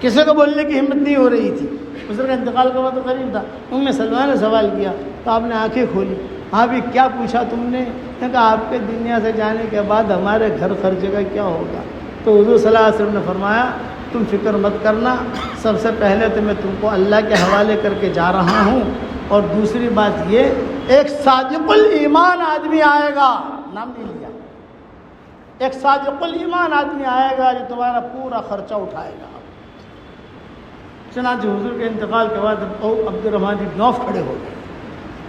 کسی کو بولنے کی ہمت نہیں ہو رہی تھی. حضور کا انتقال کا وقت قریب تھا. ام سلمہ نے سوال کیا تو آپ نے آنکھیں کھولی. ہاں بھی کیا پوچھا تم نے؟ کہا آپ کے دنیا سے جانے کے بعد ہمارے گھر خرچے کا کیا ہوگا؟ تو حضور صلی اللہ علیہ وسلم نے فرمایا تم فکر مت کرنا, سب سے پہلے تو میں تم کو اللہ کے حوالے کر کے جا رہا ہوں, اور دوسری بات یہ ایک صادق الایمان آدمی آئے گا, نام نہیں لیا, ایک صادق الایمان آدمی آئے گا جو تمہارا پورا خرچہ اٹھائے گا. چنانچہ حضور کے انتقال کے بعد عبد الرحمن بن عوف کھڑے ہو گئے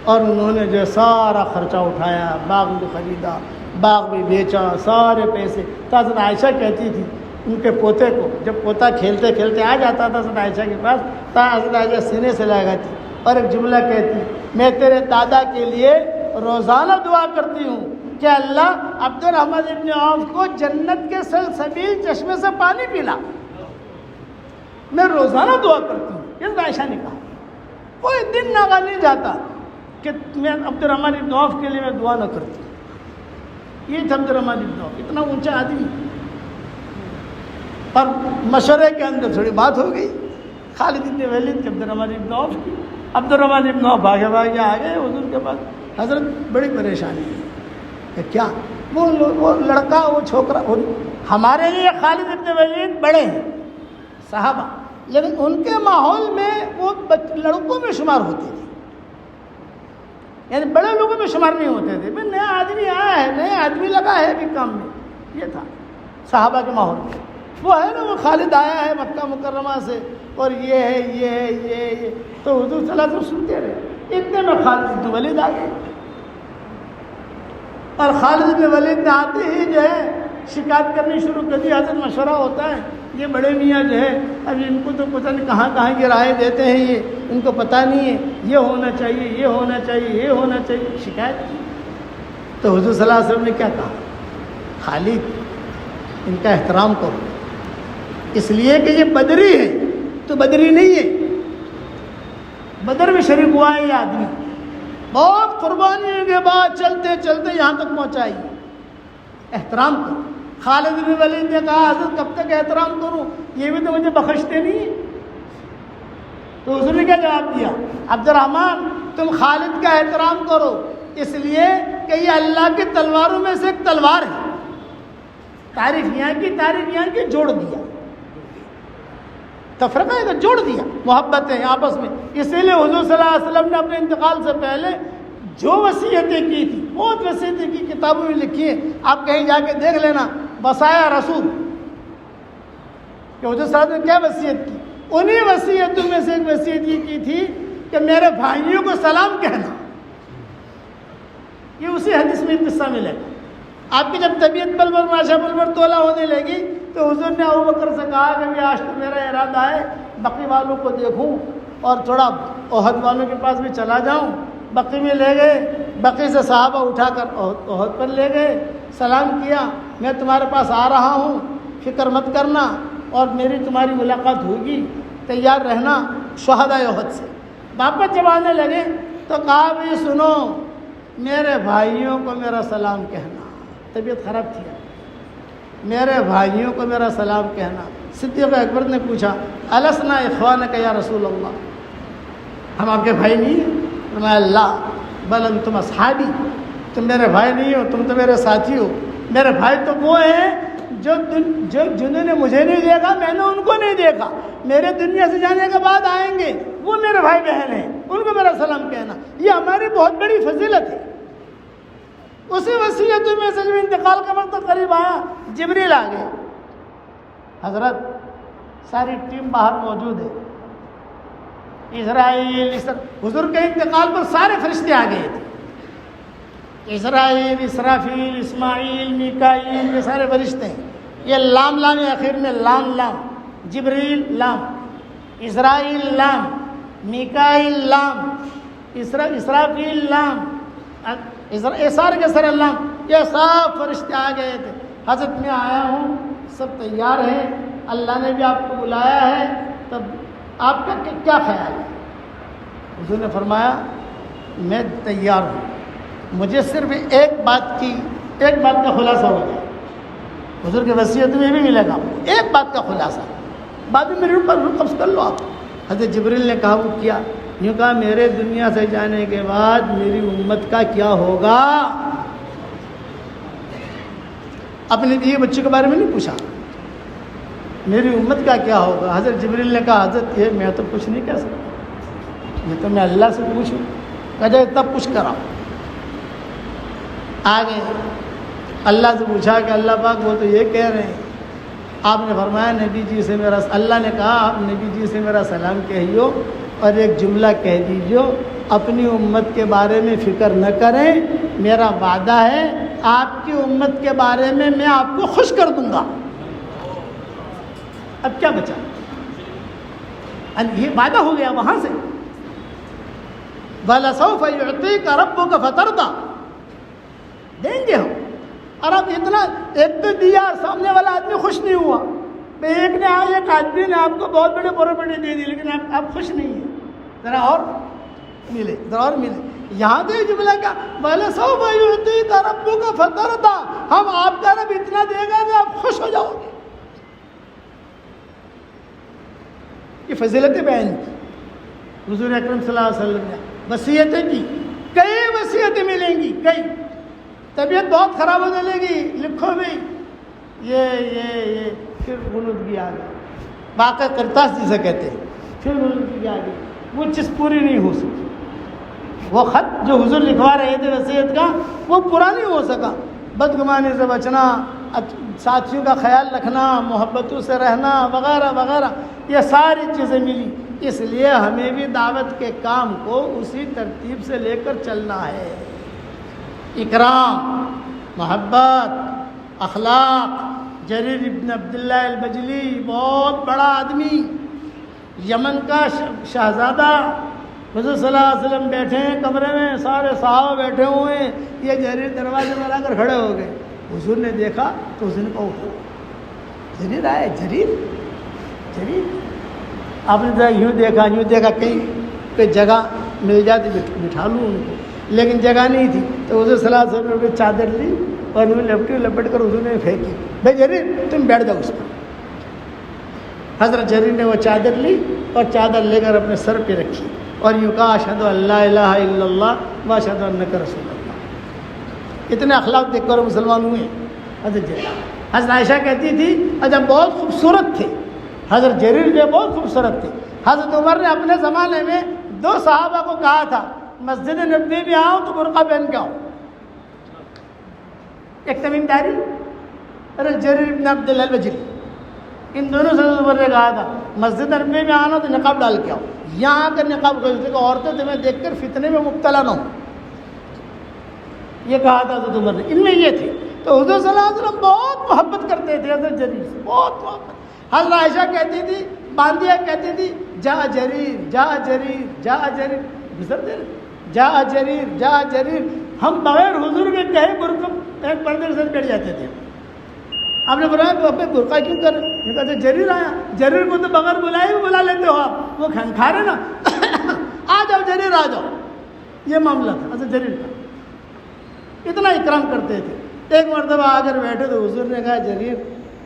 اور انہوں نے جو سارا خرچہ اٹھایا, باغ بھی خریدا, باغ بھی بیچا, سارے پیسے. تو حضرت عائشہ کہتی تھی ان کے پوتے کو, جب پوتا کھیلتے کھیلتے آ جاتا تھا حضرت عائشہ کے پاس, تو حضرت عائشہ سینے سے لگاتی اور ایک جملہ کہتی میں تیرے دادا کے لیے روزانہ دعا کرتی ہوں کہ اللہ عبد الرحمن ابن عوف کو جنت کے سلسبیل چشمے سے پانی پلا. میں روزانہ دعا کرتی ہوں. یہ عائشہ نے کہا کوئی دن ناگا نہیں جاتا کہ میں عبد الرحمن ابن عوف کے لیے میں دعا نہ کرتی. یہ تھا عبد الرحمن ابن عوف, اتنا اونچا آدمی. اور مشورے کے اندر تھوڑی بات ہو گئی خالد ابن ولید کے عبد الرحمن ابن عوف کی. عبد الرحمن ابن عوف بھاگے آ گئے حضور کے پاس. حضرت بڑی پریشانی ہے کہ کیا وہ لڑکا وہ چھوکرا, ہمارے لیے خالد ابن ولید بڑے ہیں صحابہ, لیکن ان کے ماحول میں وہ لڑکوں میں شمار ہوتے تھے. یعنی بڑے لوگوں میں شمار نہیں ہوتے تھے. بھائی نیا آدمی آیا ہے, نیا آدمی لگا ہے بھی کام میں, یہ تھا صحابہ کے ماحول میں. وہ ہے نا, وہ خالد آیا ہے مکہ مکرمہ سے اور یہ ہے یہ ہے یہ تو حضور صلی اللہ علیہ وسلم سنتے رہے. اتنے میں خالد بن ولید آ گئے, اور خالد بن ولید نے آتے ہی جو ہے شکایت کرنی شروع کر دی. حضرت مشورہ ہوتا ہے, یہ بڑے میاں جو ہے اب ان کو تو پتہ نہیں کہاں کہاں کی رائے دیتے ہیں, یہ ان کو پتہ نہیں ہے, یہ ہونا چاہیے یہ ہونا چاہیے یہ ہونا چاہیے. شکایت کی تو حضور صلی اللہ علیہ وسلم نے کیا کہا, خالد ان کا احترام کرو, اس لیے کہ یہ بدری ہے تو بدری نہیں ہے. بدر میں شریک ہوا ہے یہ آدمی, بہت قربانی کے بعد چلتے چلتے یہاں تک پہنچائی, احترام کرو. خالد بن ولید نے کہا حضرت کب تک احترام کروں, یہ بھی تو مجھے بخشتے نہیں. تو حضور نے کیا جواب دیا, عبد الرحمن تم خالد کا احترام کرو اس لیے کہ یہ اللہ کی تلواروں میں سے ایک تلوار ہے. تعریف یہاں کی جوڑ دیا, تفرقہ ہے جوڑ دیا, محبت ہے آپس میں. اسی لیے حضور صلی اللہ علیہ وسلم نے اپنے انتقال سے پہلے جو وصیتیں کی تھی, بہت وصیتیں کی, کتابوں میں لکھی ہیں, آپ کہیں جا کے دیکھ لینا. وصایا رسول کہ حضور صلی اللہ علیہ وسلم نے کیا وصیت کی, انہی وصیتوں میں سے ایک وصیت یہ کی تھی کہ میرے بھائیوں کو سلام کہنا. یہ اسی حدیث میں قصہ ملے گا. آپ کی جب طبیعت بل ماشا بل تولا ہونے لگی تو حضور نے ابو بکر سے کہا کہ آج تو میرا ارادہ ہے بقی والوں کو دیکھوں اور تھوڑا احد والوں کے پاس بھی چلا جاؤں. بقی میں لے گئے, بقی سے صحابہ اٹھا کر احد پر لے گئے, سلام کیا, میں تمہارے پاس آ رہا ہوں, فکر مت کرنا اور میری تمہاری ملاقات ہوگی, تیار رہنا. شہداء احد سے واپس جب آنے لگے تو کہا بھی سنو میرے بھائیوں کو میرا سلام کہنا. طبیعت خراب تھی, میرے بھائیوں کو میرا سلام کہنا. صدیق اکبر نے پوچھا السنا اخوانک یا رسول اللہ, ہم آپ کے بھائی نہیں ہیں؟ فرمایا اللہ بل انتم اصحابی, تم میرے بھائی نہیں ہو, تم تو میرے ساتھی ہو. میرے بھائی تو وہ ہیں جنہوں نے مجھے نہیں دیکھا, میں نے ان کو نہیں دیکھا, میرے دنیا سے جانے کے بعد آئیں گے, وہ میرے بھائی بہن ہیں, ان کو میرا سلام کہنا. یہ ہماری بہت بڑی فضیلت ہے. اسی وصیت میں سے جب انتقال کا وقت قریب آیا جبریل آ گئے. حضرت ساری ٹیم باہر موجود ہے, اسرائیل حضور کے انتقال پر سارے فرشتے آ گئے تھے. اسرائیل, اسرافیل, اسماعیل, میکائیل, یہ سارے فرشتے ہیں. یہ لام لام آخر میں لام لام, جبریل لام, اسرائیل لام, میکائیل لام, اسرافیل لام, یہ سارے کے سارے لام, یہ سب فرشتے آ گئے تھے. حضرت میں آیا ہوں, سب تیار ہیں, اللہ نے بھی آپ کو بلایا ہے, تب آپ کا کیا خیال ہے؟ حضور نے فرمایا میں تیار ہوں, مجھے صرف ایک بات کا خلاصہ ہو جائے. حضور کی وصیت میں بھی ملے گا ایک بات کا خلاصہ, بعد میں میرے اوپر قبض کر لو آپ. حضرت جبریل نے کہا وہ کیا؟ یوں کہا میرے دنیا سے جانے کے بعد میری امت کا کیا ہوگا. اپنے دیے بچے کے بارے میں نہیں پوچھا, میری امت کا کیا ہوگا. حضرت جبریل نے کہا حضرت یہ میں تو کچھ نہیں کہہ سکتا, یہ تو میں اللہ سے پوچھوں. کہا جائے تب کچھ کرا. آگے اللہ سے پوچھا کہ اللہ پاک وہ تو یہ کہہ رہے ہیں. آپ نے فرمایا نبی جی سے میرا, اللہ نے کہا آپ نبی جی سے میرا سلام کہیو اور ایک جملہ کہہ دیجیو, اپنی امت کے بارے میں فکر نہ کریں, میرا وعدہ ہے آپ کی امت کے بارے میں میں آپ کو خوش کر دوں گا. اب کیا بچا؟ یہ وعدہ ہو گیا وہاں سے. وَلَسَوْفَ يُعْطِيكَ رَبُّكَ فَتَرْضَىٰ, دیں گے ہم. اور اب اتنا ایک تو دیا, سامنے والا آدمی خوش نہیں ہوا. ایک نے ایک آدمی نے آپ کو بہت بڑے پراپرٹی دے دی لیکن آپ خوش نہیں ہیں, ذرا اور ملے, ذرا اور ملے. یہاں تو یہ جملہ کیا وَلَسَوْفَ يُعْطِيكَ رَبُّكَ فَتَرْضَىٰ, ہم آپ کا رب اتنا دے گا کہ آپ خوش ہو جاؤ گے. یہ فضیلت بیان کی حضور اکرم صلی اللہ علیہ وسلم نے. وصیتیں کی, کئی وصیتیں ملیں گی, کئی. طبیعت بہت خراب ہونے لگی, لکھو بھی یہ پھر غنودگی آ گئی. واقع کرتاس جسے کہتے ہیں, پھر غنودگی آ گئی, وہ چیز پوری نہیں ہو سکی. وہ خط جو حضور لکھوا رہے تھے وصیت کا وہ پورا نہیں ہو سکا. بدگمانی سے بچنا، ساتھیوں کا خیال رکھنا، محبتوں سے رہنا وغیرہ وغیرہ، یہ ساری چیزیں ملی. اس لیے ہمیں بھی دعوت کے کام کو اسی ترتیب سے لے کر چلنا ہے. اکرام، محبت، اخلاق. جریر ابن عبداللہ البجلی بہت بڑا آدمی، یمن کا شہزادہ. حضور صلی اللہ علیہ وسلم بیٹھے ہیں کمرے میں، سارے صحابہ بیٹھے ہوئے ہیں، یہ جریر دروازے میں لا کر کھڑے ہو گئے. حضور نے دیکھا تو اس نے کہا جریر آئے. جریر آپ نے یوں دیکھا کہیں جگہ مل جاتی بٹھا لوں ان کو، لیکن جگہ نہیں تھی. تو حضور صلی اللہ علیہ وسلم نے چادر لی اور لپٹ کر حضور نے پھینکی. بھائی جریر تم بیٹھ جاؤ اس پر. حضرت جریر نے وہ چادر لی اور چادر لے کر اپنے سر پہ رکھی اور یوں کہا اشہد ان لا الہ الا اللہ و اشہد انک رسول اللہ. اتنے اخلاق دیکھ کر مسلمان ہوئے حضرت جریر. حضرت عائشہ کہتی تھی اجب بہت خوبصورت تھے حضرت جریر جو بہت خوبصورت تھے. حضرت عمر نے اپنے زمانے میں 2 صحابہ کو کہا تھا مسجد نبوی میں آؤ تو برقع پہن کے آؤ. ایک تمیم داری اور جریر بن عبداللہ البجلی. ان دونوں سے عمر نے کہا تھا مسجد نبوی میں آنا تو نقاب ڈال کے آؤ. یہاں آ کر نقاب کرتے کہ عورتیں تمہیں دیکھ کر فتنے میں مبتلا نہ ہوں. یہ کہا تھا حضرت عمر نے. ان میں یہ تھے. تو حضور صلی اللہ علیہ وسلم بہت محبت کرتے تھے حضرت جریر سے، بہت محبت. حضرت عائشہ کہتی تھی، باندیا کہتی تھی جا جریر جا جریر جا جریر، گزرتے جا جریر جا جریر. ہم بغیر حضور کے کہے برقع ایک پردے سے بیٹھ جاتے تھے. آپ نے بولا تو اپنے برقع کیوں کر؟ کہتے جریر آیا. جریر کو تو بغیر بلائے بھی بلا لیتے ہو آپ، وہ کھا رہے نا. آ جاؤ جریر آ جاؤ. یہ معاملہ تھا حضرت جریر کا. اتنا اکرام کرتے تھے. ایک مرتبہ آ کر بیٹھے تو حضور نے کہا جریر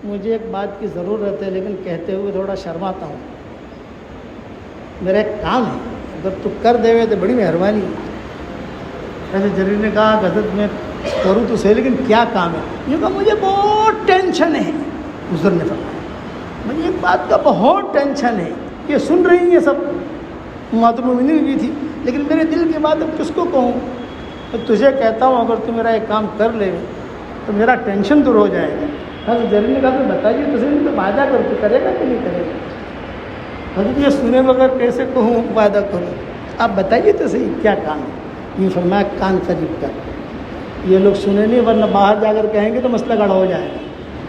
مجھے ایک بات کی ضرورت ہے لیکن کہتے ہوئے تھوڑا شرماتا ہوں. میرا ایک کام ہے، اگر تو کر دے تو بڑی مہربانی. ایسے جریر نے کہا حضرت میں کروں تو صحیح لیکن کیا کام ہے؟ یہ کہا مجھے بہت ٹینشن ہے. حضور نے فرمایا مجھے ایک بات کا بہت ٹینشن ہے. یہ سن رہی ہیں سب، معتمدین بھی تھی، لیکن میرے دل کی بات اب کس کو کہوں؟ تجھے کہتا ہوں اگر تو میرا ایک کام کر لے تو میرا ٹینشن دور ہو جائے گا. حضرت جریر نے کہا کہ بتائیے تجھے تو وعدہ کر کے کرے گا کہ نہیں کرے گا؟ حضرت یہ سنے بغیر کیسے کہوں وعدہ کروں؟ آپ بتائیے تو صحیح کیا کام ہے. یہ فرمایا کان قریب کر. یہ لوگ سنے نہیں ورنہ باہر جا کر کہیں گے تو مسئلہ گڑا ہو جائے گا.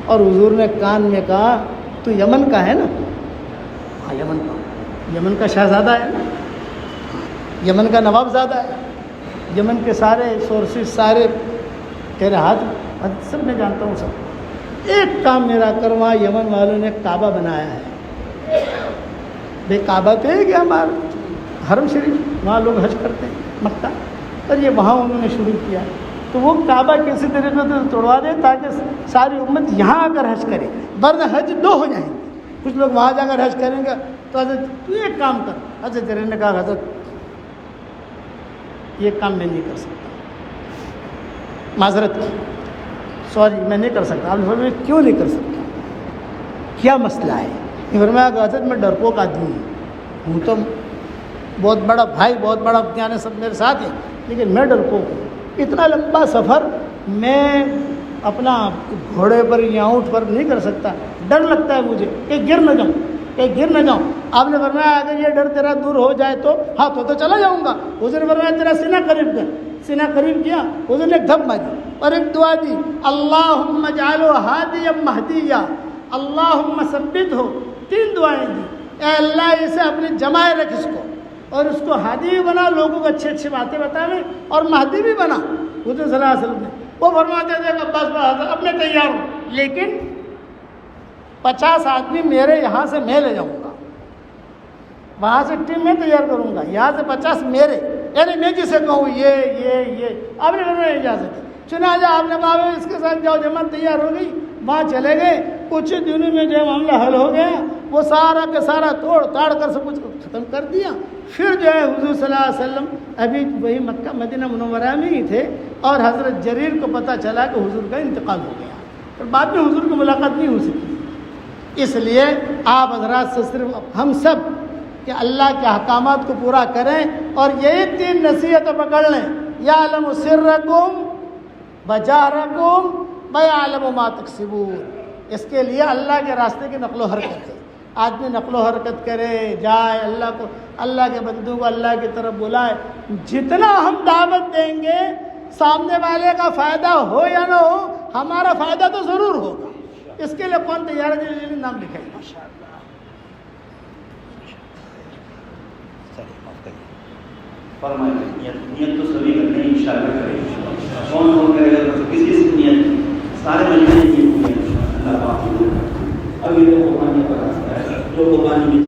اور حضور نے کان میں کہا تو یمن کا ہے نا؟ ہاں یمن کا شہزادہ ہے نا، یمن کا نواب زادہ ہے. یمن کے سارے سورسز سارے تیرے ہاتھ سب میں جانتا ہوں سب. ایک کام میرا کر، وہاں یمن والوں نے کعبہ بنایا ہے. بے کعبہ تو ہے کہ ہمارا حرم شریف، وہاں لوگ حج کرتے ہیں مکہ، اور یہ وہاں انہوں نے شروع کیا. تو وہ کعبہ کسی طریقے سے توڑوا دے تاکہ ساری امت یہاں آ کر حج کرے، ورنہ حج 2 ہو جائیں گے. کچھ لوگ وہاں جا کر حج کریں گے. تو حضرت تو ایک کام کر. حضرت جریر نے کہا حضرت یہ کام میں نہیں کر سکتا، معذرت کی، سوری میں نہیں کر سکتا. آپ نے فرمایا کیوں نہیں کر سکتا؟ کیا مسئلہ ہے؟ یہ فرمایا کہ حضرت میں ڈرپوک آدمی ہوں تو بہت بڑا بھائی، بہت بڑا یعنی سب میرے ساتھ ہیں، لیکن میں ڈرپوک ہوں. اتنا لمبا سفر میں اپنا گھوڑے پر یا اونٹ پر نہیں کر سکتا. ڈر لگتا ہے مجھے کہ گر نہ جاؤں. آپ نے فرمایا اگر یہ ڈر تیرا دور ہو جائے تو ہاں تو چلا جاؤں گا. حضور نے فرمایا تیرا سینہ قریب کر. سینہ قریب کیا. حضور نے ایک دھپ ماری اور ایک دعا دی، اللہم اجعلہ ہادیا مہدیا اللہم ثبت ہو. 3 دعائیں دی. اے اللہ اسے اپنے جمائے رکھ اس کو، اور اس کو ہادی بھی بنا، لوگوں کو اچھی اچھی باتیں بتاوے، اور مہدی بھی بنا. حضور صلی اللہ علیہ وسلم نے وہ فرماتے تھے کہ بس اب میں تیار ہوں، لیکن 50 آدمی میرے یہاں سے میں لے جاؤں گا. وہاں سے ٹیم میں تیار کروں گا، یہاں سے 50 میرے، یعنی میں جسے کہوں یہ آپ نے فرمایا اجازت ہے. چنانچہ آپ نے کہا اس کے ساتھ جاؤ. جماعت تیار ہو گئی، وہاں چلے گئے. کچھ دنوں میں جو معاملہ حل ہو گیا، وہ سارا کے سارا توڑ تاڑ کر سب کچھ ختم کر دیا. پھر جو ہے حضور صلی اللہ علیہ وسلم ابھی وہی مکہ مدینہ منورہ میں ہی تھے، اور حضرت جریر کو پتہ چلا کہ حضور کا انتقال ہو گیا. اور بعد میں حضور کی ملاقات نہیں ہو سکی. اس لیے آپ حضرات سے صرف ہم سب کہ اللہ کے احکامات کو پورا کریں اور یہی 3 نصیحتیں پکڑ لیں. یعلم سرکم وجہرکم ویعلم ما تکسبون. اس کے لیے اللہ کے راستے کی نقل و حرکت ہے. آدمی نقل و حرکت کرے, جائے, اللہ کے بندوں کو اللہ کی طرف بلائے. جتنا ہم دعوت دیں گے سامنے والے کا فائدہ ہو یا نہ ہو, ہمارا فائدہ تو ضرور ہوگا. اس کے لیے کون تیار ہے؟ جلدی نام لکھائیں. فرمائیں نیت تو سبھی کرتے ہیں, انشاءاللہ کریں. کون کرے گا, کس کس نیت, سارے مجموعے نیت. اللہ پاک اب یہ قربانی کا راستہ ہے, جو قربانی